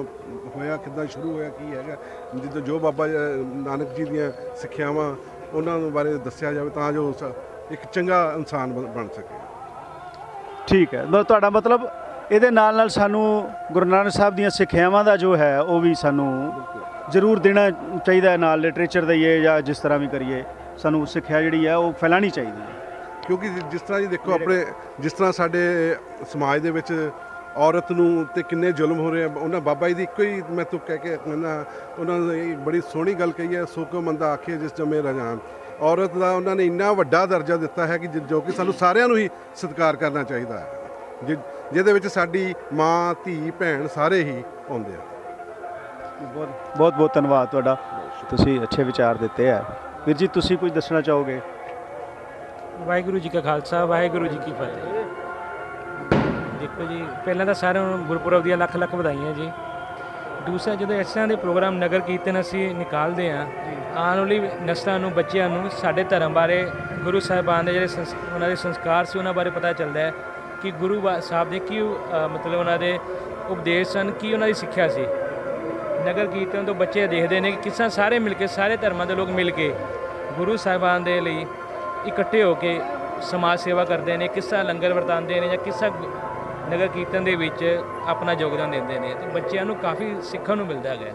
ਹੋਇਆ, ਕਿੱਦਾਂ ਸ਼ੁਰੂ ਹੋਇਆ, ਕੀ ਹੈਗਾ। ਜਿੱਦਾਂ ਜੋ ਬਾਬਾ ਨਾਨਕ ਜੀ ਦੀਆਂ ਸਿੱਖਿਆਵਾਂ ਉਹਨਾਂ ਬਾਰੇ ਦੱਸਿਆ ਜਾਵੇ ਤਾਂ ਜੋ ਇੱਕ ਚੰਗਾ ਇਨਸਾਨ ਬਣ ਸਕੇ। ਠੀਕ ਹੈ, ਤੁਹਾਡਾ ਮਤਲਬ ਇਹਦੇ ਨਾਲ ਸਾਨੂੰ ਗੁਰੂ ਨਾਨਕ ਸਾਹਿਬ ਦੀਆਂ ਸਿੱਖਿਆਵਾਂ ਦਾ ਜੋ ਹੈ ਉਹ ਵੀ ਸਾਨੂੰ ਜ਼ਰੂਰ ਦੇਣਾ ਚਾਹੀਦਾ, ਨਾਲ ਲਿਟਰੇਚਰ ਦਈਏ ਜਾਂ ਜਿਸ ਤਰ੍ਹਾਂ ਵੀ ਕਰੀਏ, ਸਾਨੂੰ ਸਿੱਖਿਆ ਜਿਹੜੀ ਹੈ ਉਹ ਫੈਲਾਉਣੀ ਚਾਹੀਦੀ ਹੈ। ਕਿਉਂਕਿ ਜਿਸ ਤਰ੍ਹਾਂ ਜੀ ਦੇਖੋ, ਆਪਣੇ ਜਿਸ ਤਰ੍ਹਾਂ ਸਾਡੇ ਸਮਾਜ ਦੇ ਵਿੱਚ ਔਰਤ ਨੂੰ ਤੇ ਕਿੰਨੇ ਜ਼ੁਲਮ ਹੋ ਰਹੇ ਆ, ਉਹਨਾਂ ਬਾਬਾ ਜੀ ਦੀ ਇੱਕੋ ਹੀ ਮੈਂ ਤੋਂ ਕਹਿ ਕੇ ਕਹਿੰਦਾ, ਉਹਨਾਂ ਨੇ ਬੜੀ ਸੋਹਣੀ ਗੱਲ ਕਹੀ ਹੈ, ਸੋ ਕੋ ਮੰਦਾ ਆਖੇ ਜਿਸ ਜੰਮੇ ਰਜਾਨ। ਔਰਤ ਦਾ ਉਹਨਾਂ ਨੇ ਇੰਨਾ ਵੱਡਾ ਦਰਜਾ ਦਿੱਤਾ ਹੈ ਕਿ ਜੋ ਕਿ ਸਾਨੂੰ ਸਾਰਿਆਂ ਨੂੰ ਹੀ ਸਤਿਕਾਰ ਕਰਨਾ ਚਾਹੀਦਾ ਹੈ। ਜਿਹਦੇ ਵਿੱਚ ਸਾਡੀ ਮਾਂ, ਧੀ, ਭੈਣ ਸਾਰੇ ਹੀ ਆਉਂਦੇ ਆ। ਬਹੁਤ ਬਹੁਤ ਧੰਨਵਾਦ ਤੁਹਾਡਾ, ਤੁਸੀਂ ਅੱਛੇ ਵਿਚਾਰ ਦਿੱਤੇ ਆ। ਵੀਰ ਜੀ ਤੁਸੀਂ ਕੁਝ ਦੱਸਣਾ ਚਾਹੋਗੇ? ਵਾਹਿਗੁਰੂ ਜੀ ਕਾ ਖਾਲਸਾ, ਵਾਹਿਗੁਰੂ ਜੀ ਕੀ ਫਤਿਹ। ਦੇਖੋ ਜੀ, ਪਹਿਲਾਂ ਤਾਂ ਸਾਰਿਆਂ ਨੂੰ ਗੁਰਪੁਰਬ ਦੀਆਂ ਲੱਖ ਲੱਖ ਵਧਾਈਆਂ ਜੀ। ਦੂਸਰਾ, ਜਦੋਂ ਇਸ ਤਰ੍ਹਾਂ ਦੇ ਪ੍ਰੋਗਰਾਮ ਨਗਰ ਕੀਰਤਨ ਅਸੀਂ ਨਿਕਾਲਦੇ ਹਾਂ, ਆਉਣ ਵਾਲੀ ਨਸਲਾਂ ਨੂੰ, ਬੱਚਿਆਂ ਨੂੰ ਸਾਡੇ ਧਰਮ ਬਾਰੇ, ਗੁਰੂ ਸਾਹਿਬਾਨ ਦੇ ਜਿਹੜੇ ਉਹਨਾਂ ਦੇ ਸੰਸਕਾਰ ਸੀ ਉਹਨਾਂ ਬਾਰੇ ਪਤਾ ਚੱਲਦਾ ਹੈ ਕਿ ਗੁਰੂ ਸਾਹਿਬ ਦੇ ਕੀ ਮਤਲਬ ਉਹਨਾਂ ਦੇ ਉਪਦੇਸ਼ ਸਨ, ਕੀ ਉਹਨਾਂ ਦੀ ਸਿੱਖਿਆ ਸੀ। ਨਗਰ ਕੀਰਤਨ ਤੋਂ ਬੱਚੇ ਦੇਖਦੇ ਨੇ ਕਿ ਕਿਸ ਤਰ੍ਹਾਂ ਸਾਰੇ ਮਿਲ ਕੇ, ਸਾਰੇ ਧਰਮਾਂ ਦੇ ਲੋਕ ਮਿਲ ਕੇ ਗੁਰੂ ਸਾਹਿਬਾਨ ਦੇ ਲਈ ਇਕੱਠੇ ਹੋ ਕੇ ਸਮਾਜ ਸੇਵਾ ਕਰਦੇ ਨੇ, ਕਿਸ ਤਰ੍ਹਾਂ ਲੰਗਰ ਵਰਤਾਉਂਦੇ ਨੇ ਜਾਂ ਕਿਸ ਤਰ੍ਹਾਂ ਨਗਰ ਕੀਰਤਨ ਦੇ ਵਿੱਚ ਆਪਣਾ ਯੋਗਦਾਨ ਦਿੰਦੇ ਨੇ। ਤੇ ਬੱਚਿਆਂ ਨੂੰ ਕਾਫੀ ਸਿੱਖਣ ਨੂੰ ਮਿਲਦਾ ਹੈਗਾ,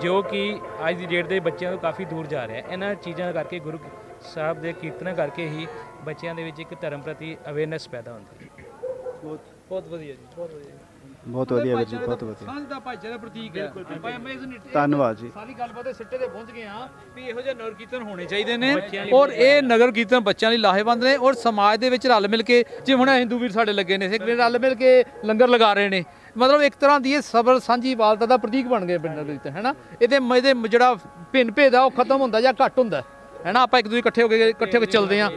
ਜੋ ਕਿ ਅੱਜ ਦੀ ਡੇਟ ਦੇ ਬੱਚਿਆਂ ਤੋਂ ਕਾਫੀ ਦੂਰ ਜਾ ਰਿਹਾ। ਇਹਨਾਂ ਚੀਜ਼ਾਂ ਕਰਕੇ, ਗੁਰੂ ਸਾਹਿਬ ਦੇ ਕੀਰਤਨਾਂ ਕਰਕੇ ਹੀ ਬੱਚਿਆਂ ਦੇ ਵਿੱਚ ਇੱਕ ਧਰਮ ਪ੍ਰਤੀ ਅਵੇਅਰਨੈਸ ਪੈਦਾ ਹੁੰਦੀ ਹੈ। ਬਹੁਤ ਵਧੀਆ ਜੀ, ਬਹੁਤ ਵਧੀਆ, ਬਹੁਤ ਵਧੀਆ ਵੀਰ ਜੀ, ਬਹੁਤ ਵਧੀਆ। ਸਾਂਝ ਦਾ ਭਾਈਚਾਰੇ ਦਾ ਪ੍ਰਤੀਕ ਹੈ। ਧੰਨਵਾਦ ਜੀ। ਸਾਰੀ ਗੱਲਬਾਤ ਦੇ ਸਿੱਟੇ ਤੇ ਪਹੁੰਚ ਗਏ ਹਾਂ ਵੀ ਇਹੋ ਜਿਹੇ ਨਗਰ ਕੀਰਤਨ ਹੋਣੇ ਚਾਹੀਦੇ ਨੇ, ਔਰ ਇਹ ਨਗਰ ਕੀਰਤਨ ਬੱਚਿਆਂ ਲਈ ਲਾਹੇਵੰਦ ਨੇ, ਔਰ ਸਮਾਜ ਦੇ ਵਿੱਚ ਰਲ ਮਿਲ ਕੇ, ਜਿਵੇਂ ਹੁਣ ਹਿੰਦੂ ਵੀਰ ਸਾਡੇ ਲੱਗੇ ਨੇ, ਸਿੱਖ ਵੀਰ ਰਲ ਮਿਲ ਕੇ ਲੰਗਰ ਲਗਾ ਰਹੇ ਨੇ, ਮਤਲਬ ਇੱਕ ਤਰ੍ਹਾਂ ਦੀ ਇਹ ਸਬਰ ਸਾਂਝੀ ਵਾਲਤਾ ਦਾ ਪ੍ਰਤੀਕ ਬਣ ਗਏ ਪਿੰਡ ਦੇ ਵਿੱਚ, ਹੈ ਨਾ। ਇਹਦੇ ਜਿਹੜਾ ਭਿੰਨ ਭੇਦ ਆ ਉਹ ਖਤਮ ਹੁੰਦਾ ਜਾਂ ਘੱਟ ਹੁੰਦਾ, ਹੈ ਨਾ। ਆਪਾਂ ਇੱਕ ਦੂਜੇ ਇਕੱਠੇ ਹੋ ਕੇ ਚੱਲਦੇ ਹਾਂ,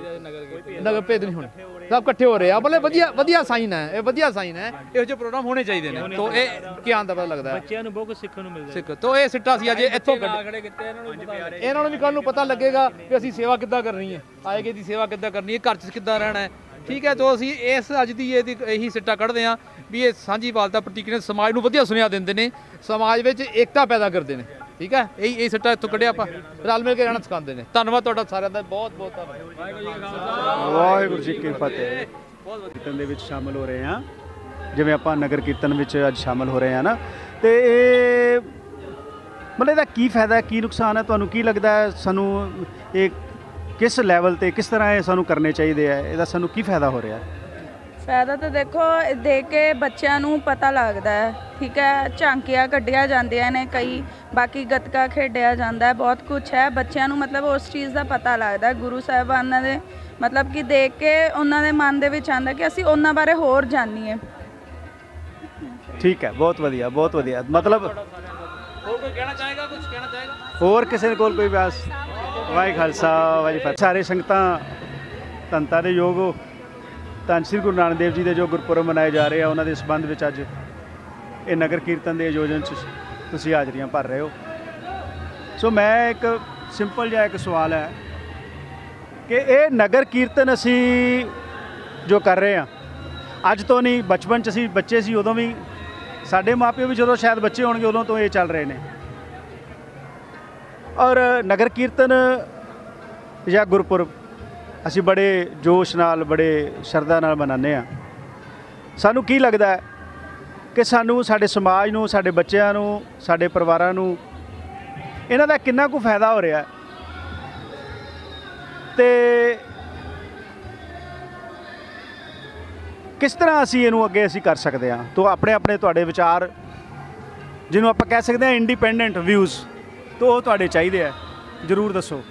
ਨਗਰ ਭੇਦ ਨਹੀਂ ਹੋਣੇ, ਸਭ ਇਕੱਠੇ ਹੋ ਰਹੇ ਆ। ਮਤਲਬ ਵਧੀਆ ਸਾਈਨ ਹੈ, ਇਹ ਵਧੀਆ ਸਾਈਨ ਹੈ। ਇਹੋ ਜਿਹੇ ਪ੍ਰੋਗਰਾਮ ਹੋਣੇ ਚਾਹੀਦੇ ਨੇ। ਤੋਂ ਇਹ ਗਿਆਨ ਦਾ ਪਤਾ ਲੱਗਦਾ, ਬੱਚਿਆਂ ਨੂੰ ਬਹੁਤ ਕੁਝ ਸਿੱਖਣ ਨੂੰ ਮਿਲਦਾ। ਸਿੱਖ ਤੋਂ ਇਹ ਸਿੱਟਾ ਸੀ ਅੱਜ ਇੱਥੋਂ ਇਹਨਾਂ ਨੂੰ ਵੀ ਕੱਲ੍ਹ ਨੂੰ ਪਤਾ ਲੱਗੇਗਾ ਕਿ ਅਸੀਂ ਸੇਵਾ ਕਿੱਦਾਂ ਕਰਨੀ ਹੈ, ਆਏਗੇ ਦੀ ਸੇਵਾ ਕਿੱਦਾਂ ਕਰਨੀ ਹੈ, ਘਰ 'ਚ ਕਿੱਦਾਂ ਰਹਿਣਾ ਹੈ, ਠੀਕ ਹੈ। ਤੋਂ ਅਸੀਂ ਇਸ ਅੱਜ ਦੀ ਇਹੀ ਸਿੱਟਾ ਕੱਢਦੇ ਹਾਂ ਵੀ ਇਹ ਸਾਂਝੀ ਵਾਲਤਾ ਪ੍ਰਤੀਕ ਨੇ, ਸਮਾਜ ਨੂੰ ਵਧੀਆ ਸੁਨੇਹਾ ਦਿੰਦੇ ਨੇ, ਸਮਾਜ ਵਿੱਚ ਏਕਤਾ ਪੈਦਾ ਕਰਦੇ ਨੇ, ਠੀਕ ਹੈ। ਇਹ ਸਿੱਟਾ ਇੱਥੋਂ ਕੱਢਿਆ, ਆਪਾਂ ਰਲ ਮਿਲ ਕੇ ਰਹਿਣਾ ਸਿਖਾਉਂਦੇ ਨੇ। ਧੰਨਵਾਦ ਤੁਹਾਡਾ ਸਾਰਿਆਂ ਦਾ, ਬਹੁਤ ਬਹੁਤ ਧੰਨਵਾਦ। ਵਾਹਿਗੁਰੂ ਜੀ ਕੀ ਫਤਿਹ। ਕੀਰਤਨ ਦੇ ਵਿੱਚ ਸ਼ਾਮਲ ਹੋ ਰਹੇ ਹਾਂ, ਜਿਵੇਂ ਆਪਾਂ ਨਗਰ ਕੀਰਤਨ ਵਿੱਚ ਅੱਜ ਸ਼ਾਮਲ ਹੋ ਰਹੇ ਹਾਂ ਨਾ, ਤੇ ਇਹ ਮਤਲਬ ਇਹਦਾ ਕੀ ਫਾਇਦਾ, ਕੀ ਨੁਕਸਾਨ ਹੈ, ਤੁਹਾਨੂੰ ਕੀ ਲੱਗਦਾ ਹੈ? ਸਾਨੂੰ ਇਹ ਕਿਸ ਲੈਵਲ ਤੇ, ਕਿਸ ਤਰ੍ਹਾਂ ਇਹ ਸਾਨੂੰ ਕਰਨੇ ਚਾਹੀਦੇ ਆ, ਇਹਦਾ ਸਾਨੂੰ ਕੀ ਫਾਇਦਾ ਹੋ ਰਿਹਾ? ਫਾਇਦਾ ਤਾਂ ਦੇਖੋ, ਦੇਖ ਕੇ ਬੱਚਿਆਂ ਨੂੰ ਪਤਾ ਲੱਗਦਾ ਹੈ, ਠੀਕ ਹੈ। ਝਾਂਕੀਆਂ ਕੱਢੀਆਂ ਜਾਂਦੀਆਂ ਨੇ ਕਈ, ਬਾਕੀ ਗੱਤਕਾ ਖੇਡਿਆ ਜਾਂਦਾ ਹੈ, ਬਹੁਤ ਕੁਛ ਹੈ। ਬੱਚਿਆਂ ਨੂੰ ਮਤਲਬ ਉਸ ਚੀਜ਼ ਦਾ ਪਤਾ ਲੱਗਦਾ, ਗੁਰੂ ਸਾਹਿਬਾਨਾਂ ਦੇ ਮਤਲਬ ਕਿ ਦੇਖ ਕੇ ਉਹਨਾਂ ਦੇ ਮਨ ਦੇ ਵਿੱਚ ਆਉਂਦਾ ਕਿ ਅਸੀਂ ਉਹਨਾਂ ਬਾਰੇ ਹੋਰ ਜਾਣੀਏ। ਠੀਕ ਹੈ, ਬਹੁਤ ਵਧੀਆ, ਬਹੁਤ ਵਧੀਆ। ਮਤਲਬ ਹੋਰ ਕੋਈ ਕਹਿਣਾ ਚਾਹੇਗਾ, ਕੁਝ ਕਹਿਣਾ ਚਾਹੇਗਾ? ਹੋਰ ਕਿਸੇ ਕੋਲ ਕੋਈ ਬਿਆਸ? ਵਾਹਿਗੁਰੂ ਖਾਲਸਾ, ਵਾਹਿਗੁਰੂ ਫਤਿਹ। ਸਾਰੇ ਸੰਗਤਾਂ ਧੰਨਤਾ ਦੇ ਯੋਗ ਹੋ, ਧੰਨ ਸ੍ਰੀ ਗੁਰੂ ਨਾਨਕ ਦੇਵ ਜੀ ਦੇ ਜੋ ਗੁਰਪੁਰਬ ਮਨਾਏ ਜਾ ਰਹੇ ਆ, ਉਹਨਾਂ ਦੇ ਸੰਬੰਧ ਵਿੱਚ ਅੱਜ ਇਹ ਨਗਰ ਕੀਰਤਨ ਦੇ ਆਯੋਜਨ 'ਚ ਤੁਸੀਂ ਹਾਜ਼ਰੀਆਂ ਭਰ ਰਹੇ ਹੋ। ਸੋ ਮੈਂ ਇੱਕ ਸਿੰਪਲ ਜਿਹਾ ਇੱਕ ਸਵਾਲ ਹੈ ਕਿ ਇਹ ਨਗਰ ਕੀਰਤਨ ਅਸੀਂ ਜੋ ਕਰ ਰਹੇ ਹਾਂ, ਅੱਜ ਤੋਂ ਨਹੀਂ, ਬਚਪਨ 'ਚ ਅਸੀਂ ਬੱਚੇ ਸੀ ਉਦੋਂ ਵੀ, ਸਾਡੇ ਮਾਪਿਓ ਵੀ ਜਦੋਂ ਸ਼ਾਇਦ ਬੱਚੇ ਹੋਣਗੇ ਉਦੋਂ ਤੋਂ ਇਹ ਚੱਲ ਰਹੇ ਨੇ। ਔਰ ਨਗਰ ਕੀਰਤਨ ਜਾਂ ਗੁਰਪੁਰਬ ਅਸੀਂ ਬੜੇ ਜੋਸ਼ ਨਾਲ, ਬੜੇ ਸ਼ਰਧਾ ਨਾਲ ਮਨਾਉਂਦੇ ਹਾਂ। ਸਾਨੂੰ ਕੀ ਲੱਗਦਾ ਹੈ ਕਿ ਸਾਨੂੰ, ਸਾਡੇ ਸਮਾਜ ਨੂੰ, ਸਾਡੇ ਬੱਚਿਆਂ ਨੂੰ, ਸਾਡੇ ਪਰਿਵਾਰਾਂ ਨੂੰ ਇਹਨਾਂ ਦਾ ਕਿੰਨਾ ਕੁ ਫਾਇਦਾ ਹੋ ਰਿਹਾ, ਤੇ ਕਿਸ ਤਰ੍ਹਾਂ ਅਸੀਂ ਇਹਨੂੰ ਅੱਗੇ ਅਸੀਂ ਕਰ ਸਕਦੇ ਹਾਂ। ਤੋਂ ਆਪਣੇ ਤੁਹਾਡੇ ਵਿਚਾਰ, ਜਿਹਨੂੰ ਆਪਾਂ ਕਹਿ ਸਕਦੇ ਹਾਂ ਇੰਡੀਪੈਂਡੈਂਟ ਵਿਊਜ਼, ਤੋਂ ਉਹ ਤੁਹਾਡੇ ਚਾਹੀਦੇ ਆ, ਜ਼ਰੂਰ ਦੱਸੋ।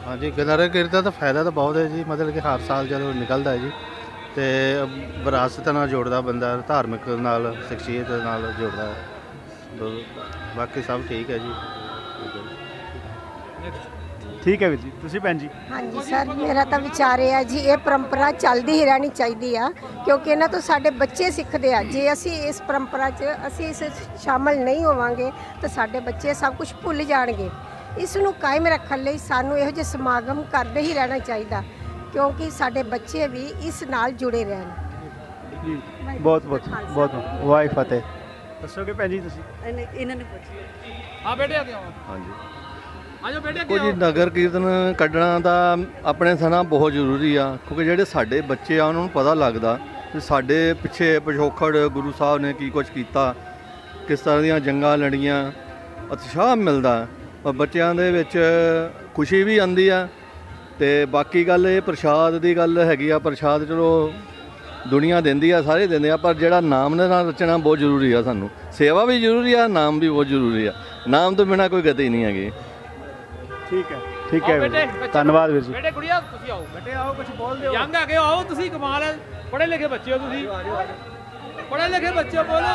ਹਾਂਜੀ, ਨਗਰ ਕੀਰਤਨ ਦਾ ਫਾਇਦਾ ਤਾਂ ਬਹੁਤ ਹੈ ਜੀ। ਮਤਲਬ ਕਿ ਹਰ ਸਾਲ ਜਦੋਂ ਨਿਕਲਦਾ ਹੈ ਜੀ, ਅਤੇ ਵਿਰਾਸਤ ਨਾਲ ਜੋੜਦਾ ਬੰਦਾ, ਧਾਰਮਿਕ ਨਾਲ, ਸ਼ਖਸੀਅਤ ਨਾਲ ਜੋੜਦਾ ਹੈ। ਬਾਕੀ ਸਭ ਠੀਕ ਹੈ ਜੀ। ਠੀਕ ਹੈ ਵੀਰ ਜੀ, ਤੁਸੀਂ ਭੈਣ ਜੀ? ਹਾਂਜੀ ਸਰ, ਮੇਰਾ ਤਾਂ ਵਿਚਾਰ ਇਹ ਹੈ ਜੀ, ਇਹ ਪਰੰਪਰਾ ਚੱਲਦੀ ਹੀ ਰਹਿਣੀ ਚਾਹੀਦੀ ਆ, ਕਿਉਂਕਿ ਇਹਨਾਂ ਤੋਂ ਸਾਡੇ ਬੱਚੇ ਸਿੱਖਦੇ ਆ। ਜੇ ਅਸੀਂ ਇਸ ਪਰੰਪਰਾ 'ਚ ਅਸੀਂ ਇਸ ਸ਼ਾਮਲ ਨਹੀਂ ਹੋਵਾਂਗੇ ਤਾਂ ਸਾਡੇ ਬੱਚੇ ਸਭ ਕੁਝ ਭੁੱਲ ਜਾਣਗੇ। ਇਸ ਨੂੰ ਕਾਇਮ ਰੱਖਣ ਲਈ ਸਾਨੂੰ ਇਹੋ ਜਿਹੇ ਸਮਾਗਮ ਕਰਦੇ ਹੀ ਰਹਿਣਾ ਚਾਹੀਦਾ, ਕਿਉਂਕਿ ਸਾਡੇ ਬੱਚੇ ਵੀ ਇਸ ਨਾਲ ਜੁੜੇ ਰਹਿਣ। ਬਹੁਤ ਬਹੁਤ ਬਹੁਤ ਵਾਹਿਗੁਰੂ ਫਤਿਹ। ਦੱਸੋਗੇ ਭੈਣ ਜੀ ਤੁਸੀਂ? ਇਹਨਾਂ ਨੇ ਪੁੱਛਿਆ। ਹਾਂ ਬੇਟੇ, ਆਓ। ਹਾਂਜੀ, ਆਜੋ ਬੇਟੇ। ਕੁਝ ਨਗਰ ਕੀਰਤਨ ਕੱਢਣਾ ਤਾਂ ਆਪਣੇ ਸਨਾ ਬਹੁਤ ਜ਼ਰੂਰੀ ਆ, ਕਿਉਂਕਿ ਜਿਹੜੇ ਸਾਡੇ ਬੱਚੇ ਆ ਉਹਨਾਂ ਨੂੰ ਪਤਾ ਲੱਗਦਾ ਕਿ ਸਾਡੇ ਪਿੱਛੇ ਪਿਛੋਕੜ ਗੁਰੂ ਸਾਹਿਬ ਨੇ ਕੀ ਕੁਝ ਕੀਤਾ, ਕਿਸ ਤਰ੍ਹਾਂ ਦੀਆਂ ਜੰਗਾਂ ਲੜੀਆਂ, ਉਤਸ਼ਾਹ ਮਿਲਦਾ। ਬੱਚਿਆਂ ਦੇ ਵਿੱਚ ਖੁਸ਼ੀ ਵੀ ਆਉਂਦੀ ਆ। ਅਤੇ ਬਾਕੀ ਗੱਲ ਇਹ ਪ੍ਰਸ਼ਾਦ ਦੀ ਗੱਲ ਹੈਗੀ ਆ। ਪ੍ਰਸ਼ਾਦ ਚਲੋ ਦੁਨੀਆ ਦਿੰਦੀ ਆ, ਸਾਰੇ ਦਿੰਦੇ ਆ, ਪਰ ਜਿਹੜਾ ਨਾਮ ਦੇ ਨਾਲ ਰਚਣਾ ਬਹੁਤ ਜ਼ਰੂਰੀ ਆ। ਸਾਨੂੰ ਸੇਵਾ ਵੀ ਜ਼ਰੂਰੀ ਆ, ਨਾਮ ਵੀ ਬਹੁਤ ਜ਼ਰੂਰੀ ਆ। ਨਾਮ ਤੋਂ ਬਿਨਾਂ ਕੋਈ ਗਤੀ ਨਹੀਂ ਹੈਗੀ। ਠੀਕ ਹੈ, ਠੀਕ ਹੈ, ਧੰਨਵਾਦ ਵੀਰ ਜੀ। ਬੇਟੇ, ਕੁੜੀਆ ਤੁਸੀਂ ਆਓ, ਬੇਟੇ ਆਓ, ਕੁਝ ਬੋਲ ਦਿਓ। ਯੰਗ ਆ ਗਏ, ਆਓ ਤੁਸੀਂ, ਕਮਾਲ ਹੈ। ਪੜ੍ਹੇ ਲਿਖੇ ਬੱਚੇ ਹੋ ਤੁਸੀਂ, ਪੜ੍ਹੇ ਲਿਖੇ ਬੱਚੇ ਬੋਲੋ।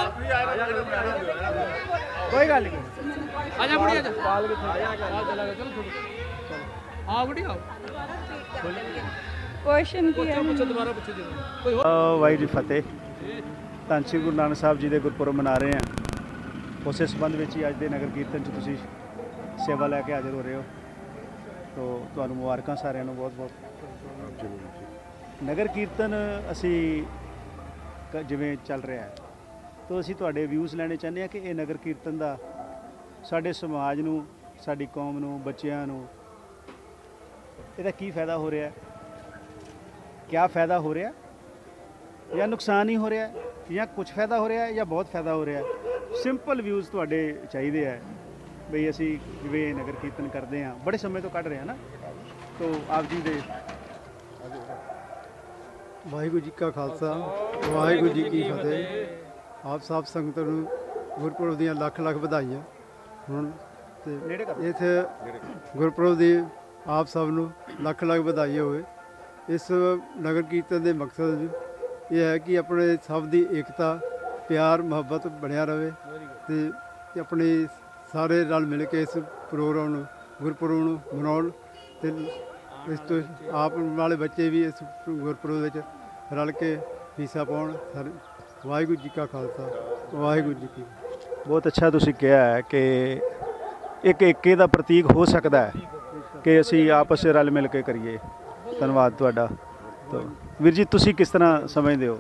ਕੋਈ ਗੱਲ ਨਹੀਂ, ਆ ਜਾ ਬੁੜੀ ਆ ਜਾ, ਚਲੋ ਆ ਬੁੜੀ ਆਓ। ਕੁਐਸਚਨ ਕੀ ਹੈ? ਪੁੱਛੋ ਦੁਬਾਰਾ ਪੁੱਛੋ ਜੀ ਕੋਈ ਹੋਰ। ਵਾਹਿਗੁਰੂ ਜੀ ਫਤਿਹ। ਧੰਨ ਸ਼੍ਰੀ ਗੁਰੂ ਨਾਨਕ ਸਾਹਿਬ ਜੀ ਦੇ ਗੁਰਪੁਰਬ ਮਨਾ ਰਹੇ ਹਾਂ। ਉਸੇ ਸੰਬੰਧ ਵਿੱਚ ਹੀ ਅੱਜ ਦੇ ਨਗਰ ਕੀਰਤਨ 'ਚ ਤੁਸੀਂ ਸੇਵਾ ਲੈ ਕੇ ਹਾਜ਼ਰ ਹੋ ਰਹੇ ਹੋ, ਤੋ ਤੁਹਾਨੂੰ ਮੁਬਾਰਕਾਂ ਸਾਰਿਆਂ ਨੂੰ ਬਹੁਤ ਬਹੁਤ। ਨਗਰ ਕੀਰਤਨ ਅਸੀਂ ਜਿਵੇਂ ਚੱਲ ਰਿਹਾ ਹੈ, ਤੋ ਅਸੀਂ ਤੁਹਾਡੇ ਵਿਊਜ਼ ਲੈਣੇ ਚਾਹੁੰਦੇ ਹਾਂ ਕਿ ਇਹ ਨਗਰ ਕੀਰਤਨ ਦਾ ਸਾਡੇ ਸਮਾਜ ਨੂੰ, ਸਾਡੀ ਕੌਮ ਨੂੰ, ਬੱਚਿਆਂ ਨੂੰ ਇਹਦਾ ਕੀ ਫਾਇਦਾ ਹੋ ਰਿਹਾ ਹੈ? क्या फ़ायदा हो रहा है या नुकसान ही हो रहा है या कुछ फ़ायदा हो रहा है या बहुत फ़ायदा हो रहा है? सिंपल व्यूज़ तुहाडे चाहिए है बई असी जिवें नगर कीर्तन करते हैं बड़े समय तो कढ़ रहे हैं ना, तो आप जी दे। ਵਾਹਿਗੁਰੂ ਜੀ ਕਾ ਖਾਲਸਾ ਵਾਹਿਗੁਰੂ ਜੀ ਕੀ ਫਤਿਹ। ਆਪ ਸਭ ਸੰਗਤਾਂ ਨੂੰ ਗੁਰਪੁਰਬ ਦੀਆਂ ਲੱਖ ਲੱਖ ਵਧਾਈਆਂ। ਹੁਣ ਤੇ ਇੱਥੇ ਗੁਰਪੁਰਬ ਦੀ ਆਪ ਸਭ ਨੂੰ ਲੱਖ ਲੱਖ ਵਧਾਈ ਹੋਵੇ। ਇਸ ਨਗਰ ਕੀਰਤਨ ਦੇ ਮਕਸਦ ਇਹ ਹੈ ਕਿ ਆਪਣੇ ਸਭ ਦੀ ਏਕਤਾ, ਪਿਆਰ, ਮੁਹੱਬਤ ਬਣਿਆ ਰਹੇ ਤੇ ਆਪਣੇ ਸਾਰੇ ਰਲ ਮਿਲ ਕੇ ਇਸ ਪ੍ਰੋਗਰਾਮ ਨੂੰ, ਗੁਰਪੁਰਬ ਨੂੰ ਮਨਾਉਣ ਤੇ ਇਸ ਤੋਂ ਆਪ ਵਾਲੇ ਬੱਚੇ ਵੀ ਇਸ ਗੁਰਪੁਰਬ ਵਿੱਚ ਰਲ ਕੇ ਹਿੱਸਾ ਪਾਉਣ। ਵਾਹਿਗੁਰੂ ਜੀ ਕਾ ਖਾਲਸਾ ਵਾਹਿਗੁਰੂ ਜੀ ਕੀ। ਬਹੁਤ ਅੱਛਾ ਤੁਸੀਂ ਕਿਹਾ ਹੈ ਕਿ ਇੱਕ ਏਕੇ ਦਾ ਪ੍ਰਤੀਕ ਹੋ ਸਕਦਾ ਹੈ ਕਿ ਅਸੀਂ ਆਪਸ 'ਚ ਰਲ ਮਿਲ ਕੇ ਕਰੀਏ। ਧੰਨਵਾਦ ਤੁਹਾਡਾ। ਤੋ ਵੀਰ ਜੀ ਤੁਸੀਂ ਕਿਸ ਤਰ੍ਹਾਂ ਸਮਝਦੇ ਹੋ?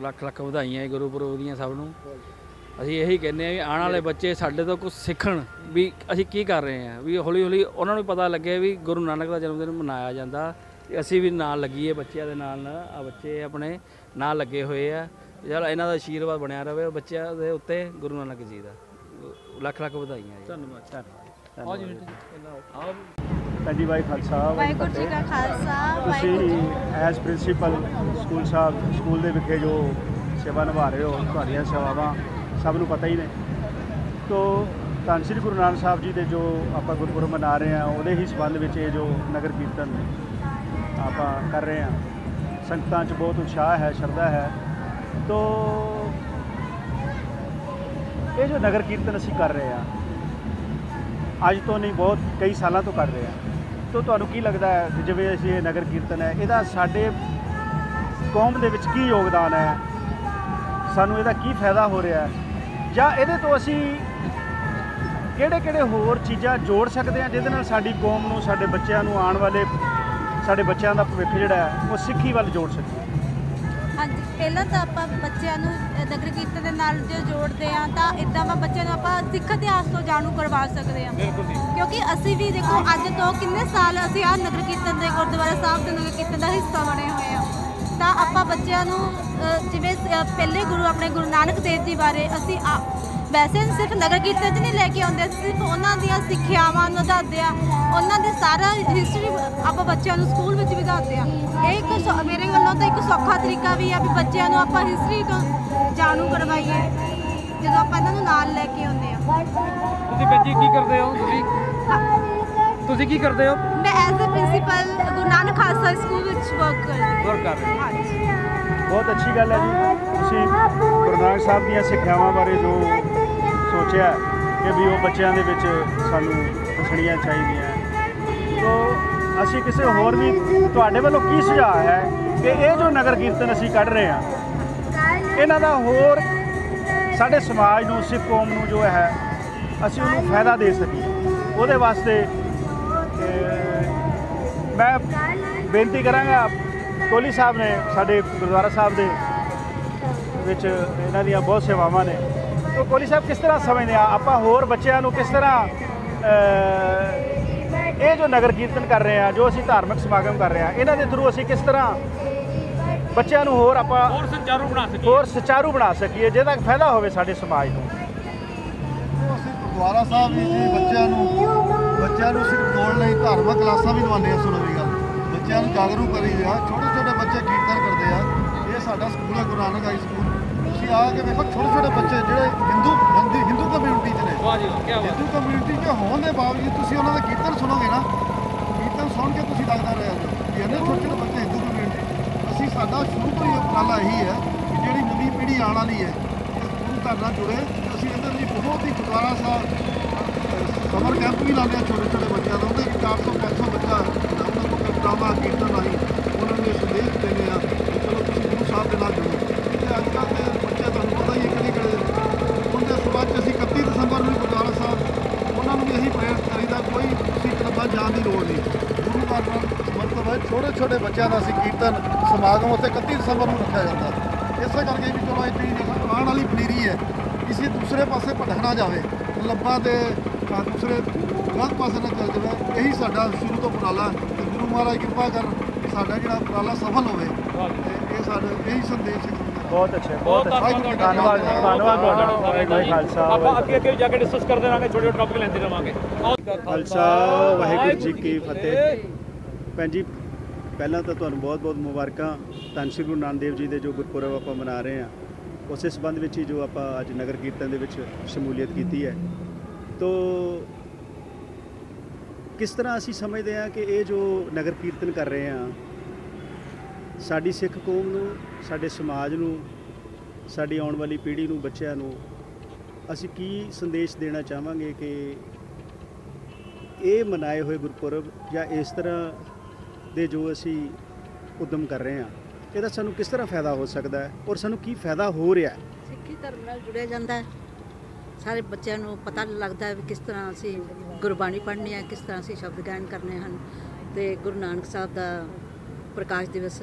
ਲੱਖ ਲੱਖ ਵਧਾਈਆਂ ਗੁਰਪੁਰਬ ਦੀਆਂ ਸਭ ਨੂੰ। ਅਸੀਂ ਇਹੀ ਕਹਿੰਦੇ ਹਾਂ ਵੀ ਆਉਣ ਵਾਲੇ ਬੱਚੇ ਸਾਡੇ ਤੋਂ ਕੁਝ ਸਿੱਖਣ ਵੀ ਅਸੀਂ ਕੀ ਕਰ ਰਹੇ ਹਾਂ, ਵੀ ਹੌਲੀ ਹੌਲੀ ਉਹਨਾਂ ਨੂੰ ਪਤਾ ਲੱਗੇ ਵੀ ਗੁਰੂ ਨਾਨਕ ਦਾ ਜਨਮ ਦਿਨ ਮਨਾਇਆ ਜਾਂਦਾ, ਅਸੀਂ ਵੀ ਨਾਲ ਲੱਗੀਏ ਬੱਚਿਆਂ ਦੇ ਨਾਲ। ਆ ਬੱਚੇ ਆਪਣੇ ਨਾਲ ਲੱਗੇ ਹੋਏ ਆ, ਚਲ ਇਹਨਾਂ ਦਾ ਆਸ਼ੀਰਵਾਦ ਬਣਿਆ ਰਹੇ ਬੱਚਿਆਂ ਦੇ ਉੱਤੇ, ਗੁਰੂ ਨਾਨਕ ਜੀ ਦਾ ਲੱਖ ਲੱਖ ਵਧਾਈਆਂ। ਧੰਨਵਾਦ। ਜੀ ਭਾਈ ਖਾਲਸਾ ਵਾਹਿਗੁਰੂ ਜੀ ਕਾ ਖਾਲਸਾ। ਤੁਸੀਂ ਐਜ਼ ਪ੍ਰਿੰਸੀਪਲ ਸਕੂਲ ਦੇ ਵਿਖੇ ਜੋ ਸੇਵਾ ਨਿਭਾ ਰਹੇ ਹੋ, ਤੁਹਾਡੀਆਂ ਸੇਵਾਵਾਂ ਸਭ ਨੂੰ ਪਤਾ ਹੀ ਨੇ। ਤੋ ਧੰਨ ਸ਼੍ਰੀ ਗੁਰੂ ਨਾਨਕ ਸਾਹਿਬ ਜੀ ਦੇ ਜੋ ਆਪਾਂ ਗੁਰਪੁਰਬ ਮਨਾ ਰਹੇ ਹਾਂ, ਉਹਦੇ ਹੀ ਸੰਬੰਧ ਵਿੱਚ ਇਹ ਜੋ ਨਗਰ ਕੀਰਤਨ ਆਪਾਂ ਕਰ ਰਹੇ ਹਾਂ, ਸੰਗਤਾਂ 'ਚ ਬਹੁਤ ਉਤਸ਼ਾਹ ਹੈ, ਸ਼ਰਧਾ ਹੈ। ਤੋ ਇਹ ਜੋ ਨਗਰ ਕੀਰਤਨ ਅਸੀਂ ਕਰ ਰਹੇ ਹਾਂ, ਅੱਜ ਤੋਂ ਨਹੀਂ ਬਹੁਤ ਕਈ ਸਾਲਾਂ ਤੋਂ ਕਰ ਰਹੇ ਹਾਂ, ਤੋ ਤੁਹਾਨੂੰ ਕੀ ਲੱਗਦਾ ਹੈ ਕਿ ਜਿਵੇਂ ਅਸੀਂ ਇਹ ਨਗਰ ਕੀਰਤਨ ਹੈ, ਇਹਦਾ ਸਾਡੇ ਕੌਮ ਦੇ ਵਿੱਚ ਕੀ ਯੋਗਦਾਨ ਹੈ? ਸਾਨੂੰ ਇਹਦਾ ਕੀ ਫਾਇਦਾ ਹੋ ਰਿਹਾ ਹੈ, ਜਾਂ ਇਹਦੇ ਤੋਂ ਅਸੀਂ ਕਿਹੜੇ ਹੋਰ ਚੀਜ਼ਾਂ ਜੋੜ ਸਕਦੇ ਹਾਂ ਜਿਹਦੇ ਨਾਲ ਸਾਡੀ ਕੌਮ ਨੂੰ, ਸਾਡੇ ਬੱਚਿਆਂ ਨੂੰ, ਆਉਣ ਵਾਲੇ ਸਾਡੇ ਬੱਚਿਆਂ ਦਾ ਭਵਿੱਖ ਜਿਹੜਾ ਹੈ ਉਹ ਸਿੱਖੀ ਵੱਲ ਜੋੜ ਸਕੀਏ? ਹਾਂਜੀ, ਪਹਿਲਾਂ ਤਾਂ ਆਪਾਂ ਬੱਚਿਆਂ ਨੂੰ ਨਗਰ ਕੀਰਤਨ ਦੇ ਨਾਲ ਜੇ ਜੋੜਦੇ ਹਾਂ ਤਾਂ ਇੱਦਾਂ ਵਾ ਬੱਚਿਆਂ ਨੂੰ ਆਪਾਂ ਸਿੱਖ ਇਤਿਹਾਸ ਤੋਂ ਜਾਣੂ ਕਰਵਾ ਸਕਦੇ ਹਾਂ। ਕਿਉਂਕਿ ਅਸੀਂ ਵੀ ਦੇਖੋ ਅੱਜ ਤੋਂ ਕਿੰਨੇ ਸਾਲ ਅਸੀਂ ਆਹ ਨਗਰ ਕੀਰਤਨ ਦੇ ਗੁਰਦੁਆਰਾ ਸਾਹਿਬ ਦੇ ਨਗਰ ਕੀਰਤਨ ਦਾ ਹਿੱਸਾ ਬਣੇ ਹੋਏ ਹਾਂ। ਤਾਂ ਆਪਾਂ ਬੱਚਿਆਂ ਨੂੰ ਜਿਵੇਂ ਪਹਿਲੇ ਗੁਰੂ ਆਪਣੇ ਗੁਰੂ ਨਾਨਕ ਦੇਵ ਜੀ ਬਾਰੇ ਅਸੀਂ ਵੈਸੇ ਸਿਰਫ ਨਗਰ ਕੀਰਤਨ 'ਚ ਨਹੀਂ ਲੈ ਕੇ ਆਉਂਦੇ, ਸਿਰਫ ਉਹਨਾਂ ਦੀਆਂ ਸਿੱਖਿਆਵਾਂ ਨੂੰ ਦੱਸਦੇ ਆ, ਉਹਨਾਂ ਦੀ ਸਾਰਾ ਹਿਸਟਰੀ ਆਪਾਂ ਬੱਚਿਆਂ ਨੂੰ ਸਕੂਲ ਵਿੱਚ ਵੀ ਦੱਸਦੇ ਆ। ਇਹ ਇੱਕ ਮੇਰੇ ਵੱਲੋਂ ਤਾਂ ਇੱਕ ਸੌਖਾ ਤਰੀਕਾ ਵੀ ਆ ਵੀ ਬੱਚਿਆਂ ਨੂੰ ਆਪਾਂ ਹਿਸਟਰੀ ਤੋਂ ਜਾਣੂ ਕਰਵਾਈਏ ਜਦੋਂ ਆਪਾਂ ਇਹਨਾਂ ਨੂੰ ਨਾਲ ਲੈ ਕੇ ਆਉਂਦੇ ਆ। ਤੁਸੀਂ ਬੱਚੀ ਕੀ ਕਰਦੇ ਹੋ? ਤੁਸੀਂ ਕੀ ਕਰਦੇ ਹੋ? ਮੈਂ as a principal Guru Nanak Khalsa school ਵਿੱਚ ਵਰਕ ਕਰ ਰਹੀ ਹਾਂ। ਬਹੁਤ ਅੱਛੀ ਗੱਲ ਹੈ ਜੀ, ਤੁਸੀਂ ਗੁਰੂ ਨਾਨਕ ਸਾਹਿਬ ਦੀਆਂ ਸਿੱਖਿਆਵਾਂ ਬਾਰੇ ਜੋ ਸੋਚਿਆ ਕਿ ਵੀ ਉਹ ਬੱਚਿਆਂ ਦੇ ਵਿੱਚ ਸਾਨੂੰ ਦੱਸਣੀਆਂ ਚਾਹੀਦੀਆਂ। ਤੋ ਅਸੀਂ ਕਿਸੇ ਹੋਰ ਵੀ ਤੁਹਾਡੇ ਵੱਲੋਂ ਕੀ ਸੁਝਾਅ ਹੈ ਕਿ ਇਹ ਜੋ ਨਗਰ ਕੀਰਤਨ ਅਸੀਂ ਕੱਢ ਰਹੇ ਹਾਂ, ਇਹਨਾਂ ਦਾ ਹੋਰ ਸਾਡੇ ਸਮਾਜ ਨੂੰ, ਸਿੱਖ ਕੌਮ ਨੂੰ ਜੋ ਹੈ ਅਸੀਂ ਉਹਨੂੰ ਫਾਇਦਾ ਦੇ ਸਕੀਏ, ਉਹਦੇ ਵਾਸਤੇ ਮੈਂ ਬੇਨਤੀ ਕਰਾਂਗਾ। ਕੋਹਲੀ ਸਾਹਿਬ ਨੇ ਸਾਡੇ ਗੁਰਦੁਆਰਾ ਸਾਹਿਬ ਦੇ ਵਿੱਚ ਇਹਨਾਂ ਦੀਆਂ ਬਹੁਤ ਸੇਵਾਵਾਂ ਨੇ, ਤੋ ਕੋਹਲੀ ਸਾਹਿਬ ਕਿਸ ਤਰ੍ਹਾਂ ਸਮਝਦੇ ਆ ਆਪਾਂ ਹੋਰ ਬੱਚਿਆਂ ਨੂੰ ਕਿਸ ਤਰ੍ਹਾਂ ਇਹ ਜੋ ਨਗਰ ਕੀਰਤਨ ਕਰ ਰਹੇ ਹਾਂ, ਜੋ ਅਸੀਂ ਧਾਰਮਿਕ ਸਮਾਗਮ ਕਰ ਰਹੇ ਹਾਂ, ਇਹਨਾਂ ਦੇ ਥਰੂ ਅਸੀਂ ਕਿਸ ਤਰ੍ਹਾਂ ਬੱਚਿਆਂ ਨੂੰ ਹੋਰ ਆਪਾਂ ਸੁਚਾਰੂ ਬਣਾ ਸਕੀਏ ਜਿਹਦਾ ਫਾਇਦਾ ਹੋਵੇ ਸਾਡੇ ਸਮਾਜ ਨੂੰ? ਅਸੀਂ ਗੁਰਦੁਆਰਾ ਸਾਹਿਬ ਵੀ ਜੀ ਬੱਚਿਆਂ ਨੂੰ ਸਿਰਫ ਦੌੜ ਲਈ ਧਾਰਮਿਕ ਕਲਾਸਾਂ ਵੀ ਲਵਾਉਂਦੇ ਆ। ਸੁਣੋ ਵੀ ਗੱਲ, ਬੱਚਿਆਂ ਨੂੰ ਜਾਗਰੂਕ ਕਰੀ ਆ। ਛੋਟੇ ਬੱਚੇ ਕੀਰਤਨ ਕਰਦੇ ਆ। ਇਹ ਸਾਡਾ ਸਕੂਲ ਹੈ ਗੁਰੂ ਨਾਨਕ ਹਾਈ ਸਕੂਲ। ਤੁਸੀਂ ਆ ਕੇ ਵੇਖੋ ਛੋਟੇ ਬੱਚੇ ਜਿਹੜੇ ਹਿੰਦੂ ਕਮਿਊਨਿਟੀ 'ਚ ਨੇ, ਹਿੰਦੂ ਕਮਿਊਨਿਟੀ 'ਚ ਹੋਣ ਦੇ ਬਾਵਜੂਦ ਤੁਸੀਂ ਉਹਨਾਂ ਦਾ ਕੀਰਤਨ ਸੁਣੋਗੇ ਨਾ, ਕੀਰਤਨ ਸੁਣ ਕੇ ਤੁਸੀਂ ਲੱਗਦਾ ਰਿਹਾ ਕਿ ਇਹਨੇ ਛੋਟੇ ਬੱਚੇ ਹਿੰਦੂ ਕਮਿਊਨਿਟੀ ਸਾਡਾ ਸ਼ੁਰੂ ਤੋਂ ਹੀ ਉਪਰਾਲਾ ਇਹੀ ਹੈ ਕਿ ਜਿਹੜੀ ਨਵੀਂ ਪੀੜ੍ਹੀ ਆਉਣ ਵਾਲੀ ਹੈ ਗੁਰੂ ਘਰ ਨਾਲ ਜੁੜੇ। ਅਸੀਂ ਇਹਦੇ ਲਈ ਬਹੁਤ ਹੀ ਗੁਰਦੁਆਰਾ ਸਾਹਿਬ ਸਮਰ ਕੈਂਪ ਵੀ ਲਾਉਂਦੇ ਹਾਂ ਛੋਟੇ ਛੋਟੇ ਬੱਚਿਆਂ ਦਾ, ਉਹਦੇ 400-500 ਬੱਚਾ ਉਹਨਾਂ ਨੂੰ ਕਵਿਤਾਵਾਂ ਕੀਰਤਨ ਰਾਹੀਂ ਉਹਨਾਂ ਨੂੰ ਇਹ ਸੰਦੇਸ਼ ਦਿੰਦੇ ਆ ਕਿ ਚਲੋ ਤੁਸੀਂ ਗੁਰੂ ਸਾਹਿਬ ਦੇ ਨਾਲ ਜੁੜੋ। ਅਤੇ ਅੱਜ ਕੱਲ੍ਹ ਦੇ ਬੱਚੇ ਤੁਹਾਨੂੰ ਪਤਾ ਹੀ ਹੈ ਕਿਹੜੇ ਉਹਦੇ ਸਬੰਧ 'ਚ ਅਸੀਂ 31 ਦਸੰਬਰ ਨੂੰ ਗੁਰਦੁਆਰਾ ਸਾਹਿਬ ਉਹਨਾਂ ਨੂੰ ਵੀ ਇਹੀ ਪ੍ਰੇਰਿਤ ਕਰੀਦਾ, ਕੋਈ ਤੁਸੀਂ ਕਿਤਾਬਾਂ ਜਾਣ ਦੀ ਲੋੜ ਨਹੀਂ, ਗੁਰੂ ਘਰ ਨਾਲ ਸਮਰਪਿਤ ਹੋਏ ਛੋਟੇ ਛੋਟੇ ਬੱਚਿਆਂ ਦਾ ਅਸੀਂ ਕੀਰਤਨ ਸਮਾਗਮ ਉੱਥੇ 31 ਦਸੰਬਰ ਨੂੰ ਰੱਖਿਆ ਜਾਂਦਾ। ਇਸੇ ਕਰਕੇ ਵੀ ਚਲੋ ਇੱਥੇ ਆਉਣ ਵਾਲੀ ਪਨੀਰੀ ਹੈ ਕਿਸੇ ਦੂਸਰੇ ਪਾਸੇ ਭਟਕਣਾ ਜਾਵੇ, ਲੱਭਾਂ ਦੇ ਦੂਸਰੇ ਗਲਤ ਪਾਸੇ ਨਾ ਚੱਲ ਜਾਵੇ। ਇਹੀ ਸਾਡਾ ਸ਼ੁਰੂ ਤੋਂ ਉਪਰਾਲਾ, ਤੇ ਗੁਰੂ ਮਹਾਰਾਜ ਕਿਰਪਾ ਕਰਨ ਸਾਡਾ ਜਿਹੜਾ ਉਪਰਾਲਾ ਸਫਲ ਹੋਵੇ, ਤੇ ਇਹ ਸਾਡਾ ਇਹੀ ਸੰਦੇਸ਼ ਹੈ। ਬਹੁਤ ਅੱਛਾ, ਬਹੁਤ ਅੱਛਾ, ਧੰਨਵਾਦ ਤੁਹਾਡਾ। ਖਾਲਸਾ ਆਪਾਂ ਅੱਗੇ ਜਾ ਕੇ ਡਿਸਕਸ ਕਰਦੇ ਰਹਾਂਗੇ, ਛੋਟੇ ਛੋਟੇ ਟੌਪਿਕ ਲੈਂਦੇ ਰਹਾਂਗੇ। ਖਾਲਸਾ ਵਾਹਿਗੁਰੂ ਜੀ ਕੀ ਫਤਿਹ। ਭੈਣ ਜੀ ਪਹਿਲਾਂ ਤਾਂ ਤੁਹਾਨੂੰ ਬਹੁਤ ਬਹੁਤ ਮੁਬਾਰਕਾਂ। ਧੰਨ ਸ਼੍ਰੀ ਗੁਰੂ ਨਾਨਕ ਦੇਵ ਜੀ ਦੇ ਜੋ ਗੁਰਪੁਰਬ ਆਪਾਂ ਮਨਾ ਰਹੇ ਹਾਂ, ਉਸੇ ਸੰਬੰਧ ਵਿੱਚ ਹੀ ਜੋ ਆਪਾਂ ਅੱਜ ਨਗਰ ਕੀਰਤਨ ਦੇ ਵਿੱਚ ਸ਼ਮੂਲੀਅਤ ਕੀਤੀ ਹੈ। ਤੋ ਕਿਸ ਤਰ੍ਹਾਂ ਅਸੀਂ ਸਮਝਦੇ ਹਾਂ ਕਿ ਇਹ ਜੋ ਨਗਰ ਕੀਰਤਨ ਕਰ ਰਹੇ ਹਾਂ, ਸਾਡੀ ਸਿੱਖ ਕੌਮ ਨੂੰ, ਸਾਡੇ ਸਮਾਜ ਨੂੰ, ਸਾਡੀ ਆਉਣ ਵਾਲੀ ਪੀੜ੍ਹੀ ਨੂੰ, ਬੱਚਿਆਂ ਨੂੰ ਅਸੀਂ ਕੀ ਸੰਦੇਸ਼ ਦੇਣਾ ਚਾਹਾਂਗੇ ਕਿ ਇਹ ਮਨਾਏ ਹੋਏ ਗੁਰਪੁਰਬ ਜਾਂ ਇਸ ਤਰ੍ਹਾਂ ਦੇ ਜੋ ਅਸੀਂ ਉਦਮ ਕਰ ਰਹੇ ਹਾਂ, ਇਹਦਾ ਸਾਨੂੰ ਕਿਸ ਤਰ੍ਹਾਂ ਫਾਇਦਾ ਹੋ ਸਕਦਾ ਹੈ ਔਰ ਸਾਨੂੰ ਕੀ ਫਾਇਦਾ ਹੋ ਰਿਹਾ ਹੈ? ਸਿੱਖੀ ਧਰਮ ਨਾਲ ਜੁੜਿਆ ਜਾਂਦਾ ਹੈ। ਸਾਰੇ ਬੱਚਿਆਂ ਨੂੰ ਪਤਾ ਲੱਗਦਾ ਹੈ ਵੀ ਕਿਸ ਤਰ੍ਹਾਂ ਅਸੀਂ ਗੁਰਬਾਣੀ ਪੜ੍ਹਨੀ ਹੈ, ਕਿਸ ਤਰ੍ਹਾਂ ਅਸੀਂ ਸ਼ਬਦ ਗਾਇਨ ਕਰਨੇ ਹਨ। ਅਤੇ ਗੁਰੂ ਨਾਨਕ ਸਾਹਿਬ ਦਾ ਪ੍ਰਕਾਸ਼ ਦਿਵਸ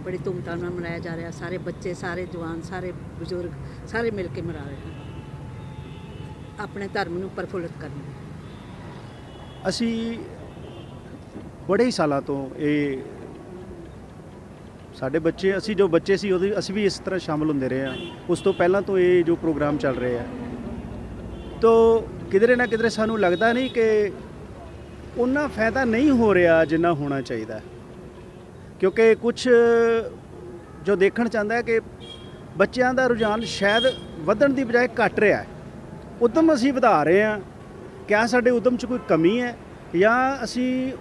ਬੜੀ ਧੂਮਧਾਮ ਨਾਲ ਮਨਾਇਆ ਜਾ ਰਿਹਾ। ਸਾਰੇ ਬੱਚੇ, ਸਾਰੇ ਜਵਾਨ, ਸਾਰੇ ਬਜ਼ੁਰਗ ਸਾਰੇ ਮਿਲ ਕੇ ਮਨਾ ਰਹੇ ਹਨ, ਆਪਣੇ ਧਰਮ ਨੂੰ ਪ੍ਰਫੁੱਲਿਤ ਕਰਨ। ਅਸੀਂ ਬੜੇ ਹੀ ਸਾਲਾਂ ਤੋਂ ਇਹ ਸਾਡੇ ਬੱਚੇ, ਅਸੀਂ ਜੋ ਬੱਚੇ ਸੀ ਉਦੋਂ ਅਸੀਂ ਵੀ ਇਸ ਤਰ੍ਹਾਂ ਸ਼ਾਮਲ ਹੁੰਦੇ ਰਹੇ ਹਾਂ। ਉਸ ਤੋਂ ਪਹਿਲਾਂ ਤੋਂ ਇਹ ਜੋ ਪ੍ਰੋਗਰਾਮ ਚੱਲ ਰਹੇ ਆ, ਤਾਂ ਕਿਧਰੇ ਨਾ ਕਿਧਰੇ ਸਾਨੂੰ ਲੱਗਦਾ ਨਹੀਂ ਕਿ ਉਨਾ ਫਾਇਦਾ ਨਹੀਂ ਹੋ ਰਿਹਾ ਜਿੰਨਾ ਹੋਣਾ ਚਾਹੀਦਾ, ਕਿਉਂਕਿ ਕੁਝ ਜੋ ਦੇਖਣ 'ਚ ਆਉਂਦਾ ਹੈ ਕਿ ਬੱਚਿਆਂ ਦਾ ਰੁਝਾਨ ਸ਼ਾਇਦ ਵਧਣ ਦੀ ਬਜਾਏ ਘਟ ਰਿਹਾ ਹੈ। ਉਦਮ ਅਸੀਂ ਵਧਾ ਰਹੇ ਹਾਂ, ਕਿਆ ਸਾਡੇ ਉਦਮ 'ਚ ਕੋਈ ਕਮੀ ਹੈ ਜਾਂ ਅਸੀਂ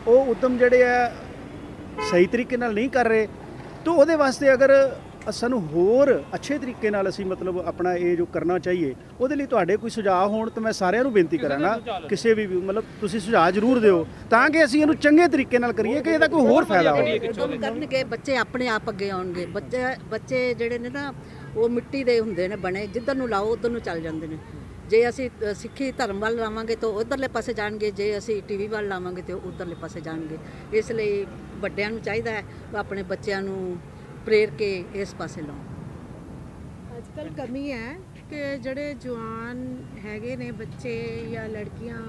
ਉਹ ਉਦਮ ਜਿਹੜੇ ਆ ਸਹੀ ਤਰੀਕੇ ਨਾਲ ਨਹੀਂ ਕਰ ਰਹੇ? ਤਾਂ ਉਹਦੇ ਵਾਸਤੇ ਅਗਰ ਸਾਨੂੰ ਹੋਰ ਅੱਛੇ ਤਰੀਕੇ ਨਾਲ ਅਸੀਂ ਮਤਲਬ ਆਪਣਾ ਇਹ ਜੋ ਕਰਨਾ ਚਾਹੀਏ, ਉਹਦੇ ਲਈ ਤੁਹਾਡੇ ਕੋਈ ਸੁਝਾਅ ਹੋਣ ਤਾਂ ਮੈਂ ਸਾਰਿਆਂ ਨੂੰ ਬੇਨਤੀ ਕਰਾਂਗਾ, ਕਿਸੇ ਵੀ ਮਤਲਬ ਤੁਸੀਂ ਸੁਝਾਅ ਜ਼ਰੂਰ ਦਿਓ ਤਾਂ ਕਿ ਅਸੀਂ ਇਹਨੂੰ ਚੰਗੇ ਤਰੀਕੇ ਨਾਲ ਕਰੀਏ ਕਿ ਇਹਦਾ ਕੋਈ ਹੋਰ ਫਾਇਦਾ ਹੋਵੇ। ਉਦਮ ਕਰਨਗੇ ਬੱਚੇ, ਆਪਣੇ ਆਪ ਅੱਗੇ ਆਉਣਗੇ। ਬੱਚੇ ਜਿਹੜੇ ਨੇ ਨਾ ਉਹ ਮਿੱਟੀ ਦੇ ਹੁੰਦੇ ਨੇ ਬਣੇ, ਜਿੱਧਰ ਨੂੰ ਲਾਓ ਉੱਧਰ ਨੂੰ ਚੱਲ ਜਾਂਦੇ ਨੇ। ਜੇ ਅਸੀਂ ਸਿੱਖੀ ਧਰਮ ਵੱਲ ਲਾਵਾਂਗੇ ਤਾਂ ਉੱਧਰਲੇ ਪਾਸੇ ਜਾਣਗੇ, ਜੇ ਅਸੀਂ ਟੀਵੀ ਵੱਲ ਲਾਵਾਂਗੇ ਤਾਂ ਉੱਧਰਲੇ ਪਾਸੇ ਜਾਣਗੇ। ਇਸ ਲਈ ਵੱਡਿਆਂ ਨੂੰ ਚਾਹੀਦਾ ਹੈ ਆਪਣੇ ਬੱਚਿਆਂ ਨੂੰ ਪ੍ਰੇਰ ਕੇ ਇਸ ਪਾਸੇ ਲਾਉਣ। ਅੱਜ ਕੱਲ੍ਹ ਕਮੀ ਹੈ ਕਿ ਜਿਹੜੇ ਜਵਾਨ ਹੈਗੇ ਨੇ ਬੱਚੇ ਜਾਂ ਲੜਕੀਆਂ,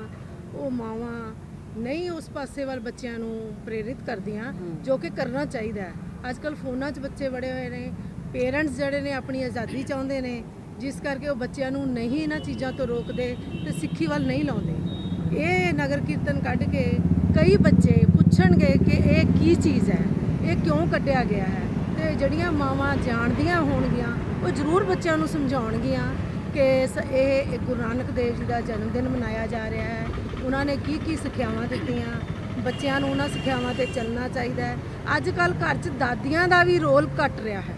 ਉਹ ਮਾਵਾਂ ਨਹੀਂ ਉਸ ਪਾਸੇ ਵੱਲ ਬੱਚਿਆਂ ਨੂੰ ਪ੍ਰੇਰਿਤ ਕਰਦੀਆਂ, ਜੋ ਕਿ ਕਰਨਾ ਚਾਹੀਦਾ ਹੈ। ਅੱਜ ਕੱਲ੍ਹ ਫੋਨਾਂ 'ਚ ਬੱਚੇ ਬੜੇ ਹੋਏ ਨੇ, ਪੇਰੈਂਟਸ ਜਿਹੜੇ ਨੇ ਆਪਣੀ ਆਜ਼ਾਦੀ ਚਾਹੁੰਦੇ ਨੇ, ਜਿਸ ਕਰਕੇ ਉਹ ਬੱਚਿਆਂ ਨੂੰ ਨਹੀਂ ਇਹਨਾਂ ਚੀਜ਼ਾਂ ਤੋਂ ਰੋਕਦੇ ਤੇ ਸਿੱਖੀ ਵੱਲ ਨਹੀਂ ਲਾਉਂਦੇ। ਇਹ ਨਗਰ ਕੀਰਤਨ ਕੱਢ ਕੇ ਕਈ ਬੱਚੇ ਪੁੱਛਣਗੇ ਕਿ ਇਹ ਕੀ ਚੀਜ਼ ਹੈ, ਇਹ ਕਿਉਂ ਕੱਢਿਆ ਗਿਆ ਹੈ, ਤੇ ਜਿਹੜੀਆਂ ਮਾਵਾਂ ਜਾਣਦੀਆਂ ਹੋਣਗੀਆਂ ਉਹ ਜ਼ਰੂਰ ਬੱਚਿਆਂ ਨੂੰ ਸਮਝਾਉਣਗੀਆਂ ਕਿ ਇਹ ਗੁਰੂ ਨਾਨਕ ਦੇਵ ਜੀ ਦਾ ਜਨਮ ਦਿਨ ਮਨਾਇਆ ਜਾ ਰਿਹਾ ਹੈ। ਉਹਨਾਂ ਨੇ ਕੀ ਕੀ ਸਿੱਖਿਆਵਾਂ ਦਿੱਤੀਆਂ, ਬੱਚਿਆਂ ਨੂੰ ਉਹਨਾਂ ਸਿੱਖਿਆਵਾਂ 'ਤੇ ਚੱਲਣਾ ਚਾਹੀਦਾ ਹੈ। ਅੱਜ ਕੱਲ੍ਹ ਘਰ 'ਚ ਦਾਦੀਆਂ ਦਾ ਵੀ ਰੋਲ ਘਟ ਰਿਹਾ ਹੈ,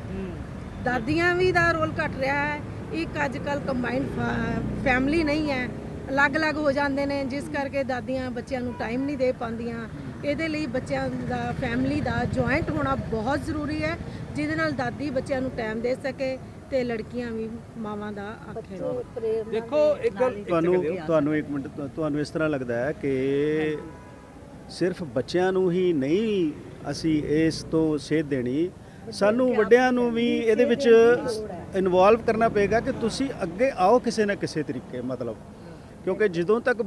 ਦਾਦੀਆਂ ਵੀ ਦਾ ਰੋਲ ਘਟ ਰਿਹਾ ਹੈ। ਇੱਕ ਅੱਜ ਕੱਲ੍ਹ ਕੰਬਾਈਨਡ ਫੈਮਿਲੀ ਨਹੀਂ ਹੈ, ਅਲੱਗ-ਅਲੱਗ ਹੋ ਜਾਂਦੇ ਨੇ, ਜਿਸ ਕਰਕੇ ਦਾਦੀਆਂ ਬੱਚਿਆਂ ਨੂੰ ਟਾਈਮ ਨਹੀਂ ਦੇ ਪਾਉਂਦੀਆਂ। ਇਹਦੇ ਲਈ ਬੱਚਿਆਂ ਦਾ, ਫੈਮਿਲੀ ਦਾ ਜੁਆਇੰਟ ਹੋਣਾ ਬਹੁਤ ਜ਼ਰੂਰੀ ਹੈ, ਜਿਹਦੇ ਨਾਲ ਦਾਦੀ ਬੱਚਿਆਂ ਨੂੰ ਟਾਈਮ ਦੇ ਸਕੇ ਤੇ ਲੜਕੀਆਂ ਵੀ ਮਾਵਾਂ ਦਾ ਆਖੇ। ਦੇਖੋ ਇੱਕ ਗੱਲ ਤੁਹਾਨੂੰ ਇੱਕ ਮਿੰਟ, ਤੁਹਾਨੂੰ ਇਸ ਤਰ੍ਹਾਂ ਲੱਗਦਾ ਹੈ ਕਿ ਸਿਰਫ ਬੱਚਿਆਂ ਨੂੰ ਹੀ ਨਹੀਂ ਅਸੀਂ ਇਸ ਤੋਂ ਸੇਧ ਦੇਣੀ, ਸਾਨੂੰ ਵੱਡਿਆਂ ਨੂੰ ਵੀ ਇਹਦੇ ਵਿੱਚ ਇਨਵੋਲਵ ਕਰਨਾ ਪਏਗਾ ਕਿ ਤੁਸੀਂ ਅੱਗੇ ਆਓ ਕਿਸੇ ਨਾ ਕਿਸੇ ਤਰੀਕੇ, ਮਤਲਬ ਕਿਉਂਕਿ ਜਦੋਂ ਤੱਕ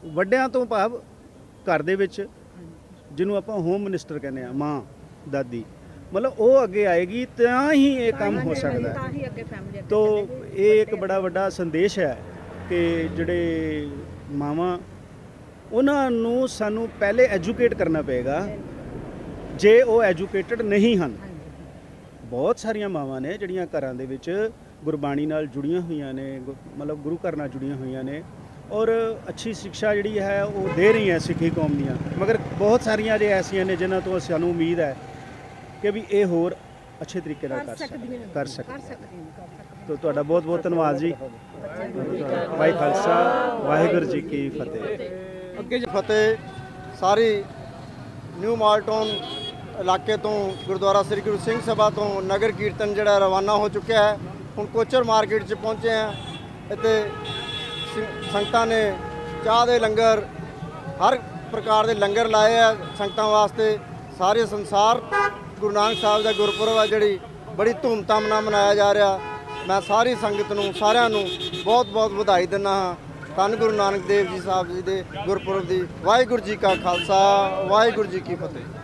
ਵੱਡਿਆਂ ਤੋਂ ਭਾਵ ਘਰ ਦੇ ਵਿੱਚ ਜਿਹਨੂੰ ਆਪਾਂ ਹੋਮ ਮਿਨਿਸਟਰ ਕਹਿੰਦੇ ਆ, ਮਾਂ ਦਾਦੀ, ਮਤਲਬ ਉਹ ਅੱਗੇ ਆਏਗੀ ਤਾਂ ਹੀ ਇਹ ਕੰਮ ਹੋ ਸਕਦਾ ਹੈ। ਤੋ ਇਹ ਇੱਕ ਬੜਾ ਵੱਡਾ ਸੰਦੇਸ਼ ਹੈ ਕਿ ਜਿਹੜੇ ਮਾਵਾਂ, ਉਹਨਾਂ ਨੂੰ ਸਾਨੂੰ ਪਹਿਲੇ ਐਜੂਕੇਟ ਕਰਨਾ ਪਏਗਾ ਜੇ ਉਹ ਐਜੂਕੇਟਡ ਨਹੀਂ ਹਨ। ਬਹੁਤ ਸਾਰੀਆਂ ਮਾਵਾਂ ਨੇ ਜਿਹੜੀਆਂ ਘਰਾਂ ਦੇ ਵਿੱਚ ਗੁਰਬਾਣੀ ਨਾਲ ਜੁੜੀਆਂ ਹੋਈਆਂ ਨੇ, ਮਤਲਬ ਗੁਰੂ ਘਰ ਨਾਲ ਜੁੜੀਆਂ ਹੋਈਆਂ ਨੇ ਔਰ ਅੱਛੀ ਸਿੱਖਿਆ ਜਿਹੜੀ ਹੈ ਉਹ ਦੇ ਰਹੀਆਂ ਸਿੱਖੀ ਕੌਮ ਦੀਆਂ, ਮਗਰ ਬਹੁਤ ਸਾਰੀਆਂ ਜੇ ਐਸੀਆਂ ਨੇ ਜਿਨ੍ਹਾਂ ਤੋਂ ਸਾਨੂੰ ਉਮੀਦ ਹੈ ਕਿ ਵੀ ਇਹ ਹੋਰ ਅੱਛੇ ਤਰੀਕੇ ਨਾਲ ਕਰ ਸਕਣ। ਤੋ ਤੁਹਾਡਾ ਬਹੁਤ ਬਹੁਤ ਧੰਨਵਾਦ ਜੀ। ਵਾਹਿ ਖਾਲਸਾ ਵਾਹਿਗੁਰੂ ਜੀ ਕੀ ਫਤਿਹ। ਅੱਗੇ ਫਤਿਹ। ਸਾਰੀ ਨਿਊ ਮਾਲਟਨ ਇਲਾਕੇ ਤੋਂ ਗੁਰਦੁਆਰਾ ਸ੍ਰੀ ਗੁਰੂ ਸਿੰਘ ਸਭਾ ਤੋਂ ਨਗਰ ਕੀਰਤਨ ਜਿਹੜਾ ਰਵਾਨਾ ਹੋ ਚੁੱਕਿਆ ਹੈ। ਹੁਣ ਕੋਚਰ ਮਾਰਕੀਟ 'ਚ ਪਹੁੰਚੇ ਹਾਂ। ਇੱਥੇ ਸੰਗਤਾਂ ਨੇ ਚਾਹ ਦੇ ਲੰਗਰ, ਹਰ ਪ੍ਰਕਾਰ ਦੇ ਲੰਗਰ ਲਾਏ ਆ ਸੰਗਤਾਂ ਵਾਸਤੇ। ਸਾਰੇ ਸੰਸਾਰ ਗੁਰੂ ਨਾਨਕ ਸਾਹਿਬ ਦਾ ਗੁਰਪੁਰਬ ਹੈ ਜਿਹੜੀ ਬੜੀ ਧੂਮਧਾਮ ਨਾਲ ਮਨਾਇਆ ਜਾ ਰਿਹਾ। ਮੈਂ ਸਾਰੀ ਸੰਗਤ ਨੂੰ, ਸਾਰਿਆਂ ਨੂੰ ਬਹੁਤ ਬਹੁਤ ਵਧਾਈ ਦਿੰਦਾ ਹਾਂ। ਧੰਨ ਗੁਰੂ ਨਾਨਕ ਦੇਵ ਜੀ ਸਾਹਿਬ ਜੀ ਦੇ ਗੁਰਪੁਰਬ ਦੀ। ਵਾਹਿਗੁਰੂ ਜੀ ਕਾ ਖਾਲਸਾ ਵਾਹਿਗੁਰੂ ਜੀ ਕੀ ਫਤਿਹ।